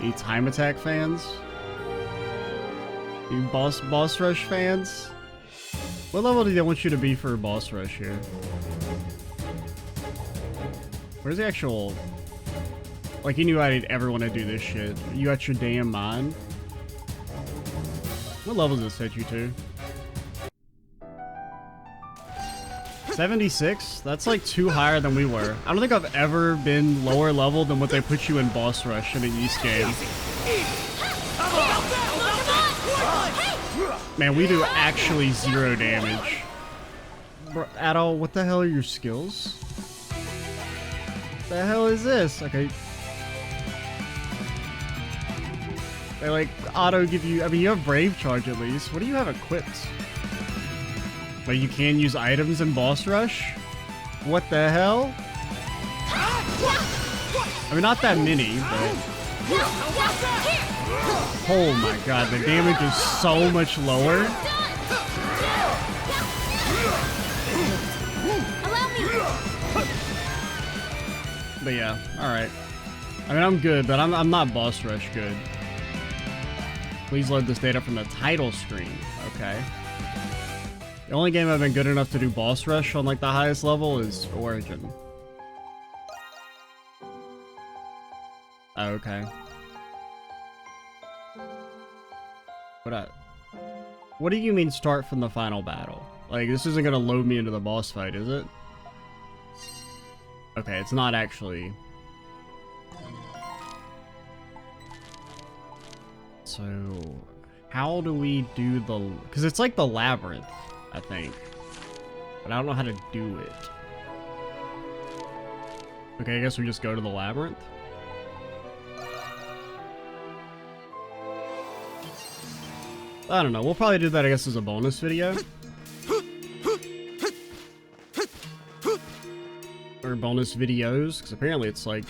You Time Attack fans? You Boss Rush fans? What level do they want you to be for Boss Rush here? Where's the actual... Like, you knew I didn't ever want to do this shit. You got your damn mind? What level does this set you to? 76? That's like 2 higher than we were. I don't think I've ever been lower level than what they put you in Boss Rush in a Ys game. Man, we do actually 0 damage. Bro, Adol, what the hell are your skills? The hell is this? Okay. They like auto give you, I mean, you have Brave Charge at least. What do you have equipped? But you can use items in Boss Rush? What the hell? I mean, not that many, but... Oh my god, the damage is so much lower. But yeah, alright. I mean, I'm good, but I'm not Boss Rush good. Please load this data from the title screen. Okay. The only game I've been good enough to do Boss Rush on like the highest level is Origin. Oh, okay. What do you mean start from the final battle? Like, this isn't gonna load me into the boss fight, is it? Okay, it's not actually... so how do we do the... Because it's like the labyrinth, I think. But I don't know how to do it. Okay, I guess we just go to the labyrinth. I don't know. We'll probably do that, I guess, as a bonus video. Or bonus videos, because apparently it's, like,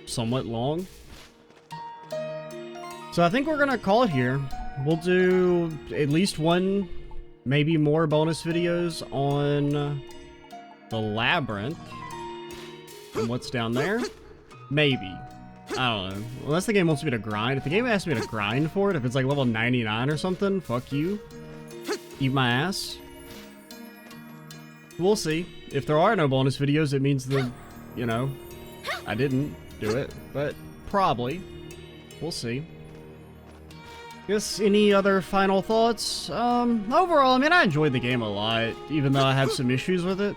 somewhat long. So I think we're gonna call it here. We'll do at least one, maybe more bonus videos on the labyrinth. And what's down there? Maybe. I don't know. Unless the game wants me to grind. If the game asks me to grind for it, if it's like level 99 or something, fuck you. Eat my ass. We'll see. If there are no bonus videos, it means that, you know, I didn't do it. But probably. We'll see. Guess any other final thoughts? Overall, I mean, I enjoyed the game a lot, even though I have some issues with it.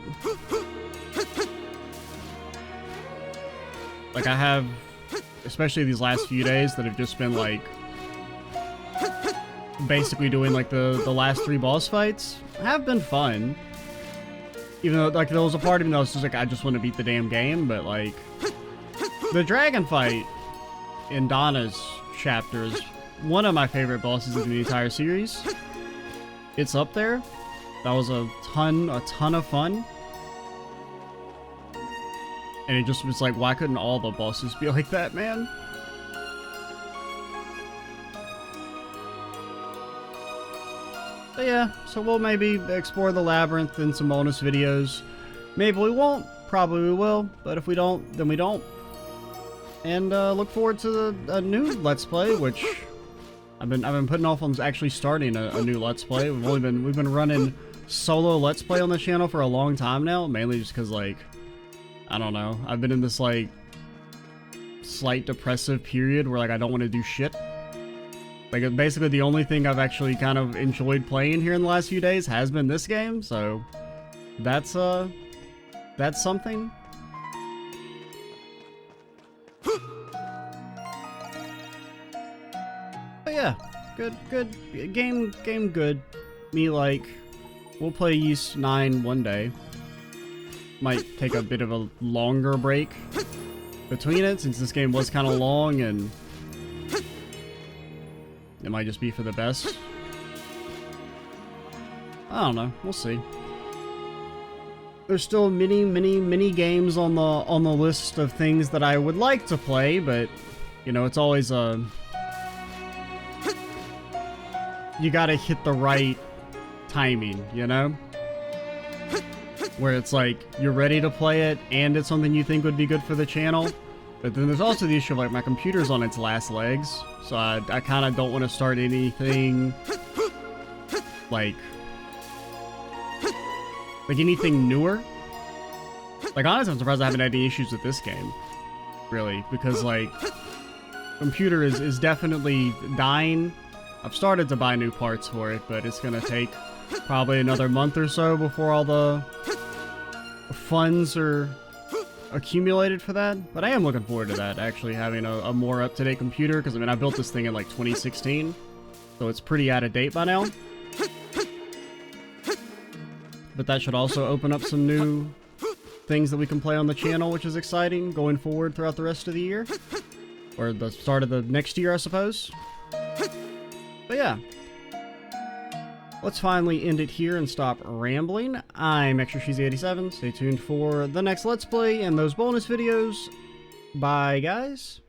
Like, I have, especially these last few days, that have just been, like, basically doing, like, the last 3 boss fights have been fun. Even though, like, there was a part of me that was just like, I just want to beat the damn game, but, like, the dragon fight in Dana's chapter is one of my favorite bosses in the entire series. It's up there. That was a ton of fun. And it just was like, why couldn't all the bosses be like that, man? But yeah, so we'll maybe explore the labyrinth in some bonus videos. Maybe we won't, probably we will, but if we don't, then we don't. And look forward to a new Let's Play, which I've been putting off on actually starting a new Let's Play. We've been running solo Let's Play on the channel for a long time now, mainly just because, like, I don't know, I've been in this, like, slight depressive period where, like, I don't want to do shit. Like, basically the only thing I've actually kind of enjoyed playing here in the last few days has been this game, so that's something. But yeah, good game good. Me, like, we'll play Ys 9 one day. Might take a bit of a longer break between it, since this game was kind of long, and it might just be for the best. I don't know. We'll see. There's still many games on the list of things that I would like to play, but you know, it's always you gotta hit the right timing, you know? Where it's like, you're ready to play it, and it's something you think would be good for the channel. But then there's also the issue of, like, my computer's on its last legs, so I kind of don't want to start anything, like anything newer. Like, honestly, I'm surprised I haven't had any issues with this game, really, because, like, computer is definitely dying. I've started to buy new parts for it, but it's gonna take probably another month or so before all the funds are accumulated for that. But I am looking forward to that, actually having a more up-to-date computer, because I mean, I built this thing in like 2016, so it's pretty out of date by now. But that should also open up some new things that we can play on the channel, which is exciting going forward throughout the rest of the year, or the start of the next year, I suppose. But yeah, let's finally end it here and stop rambling. I'm ExtraCheesy87. Stay tuned for the next Let's Play and those bonus videos. Bye, guys.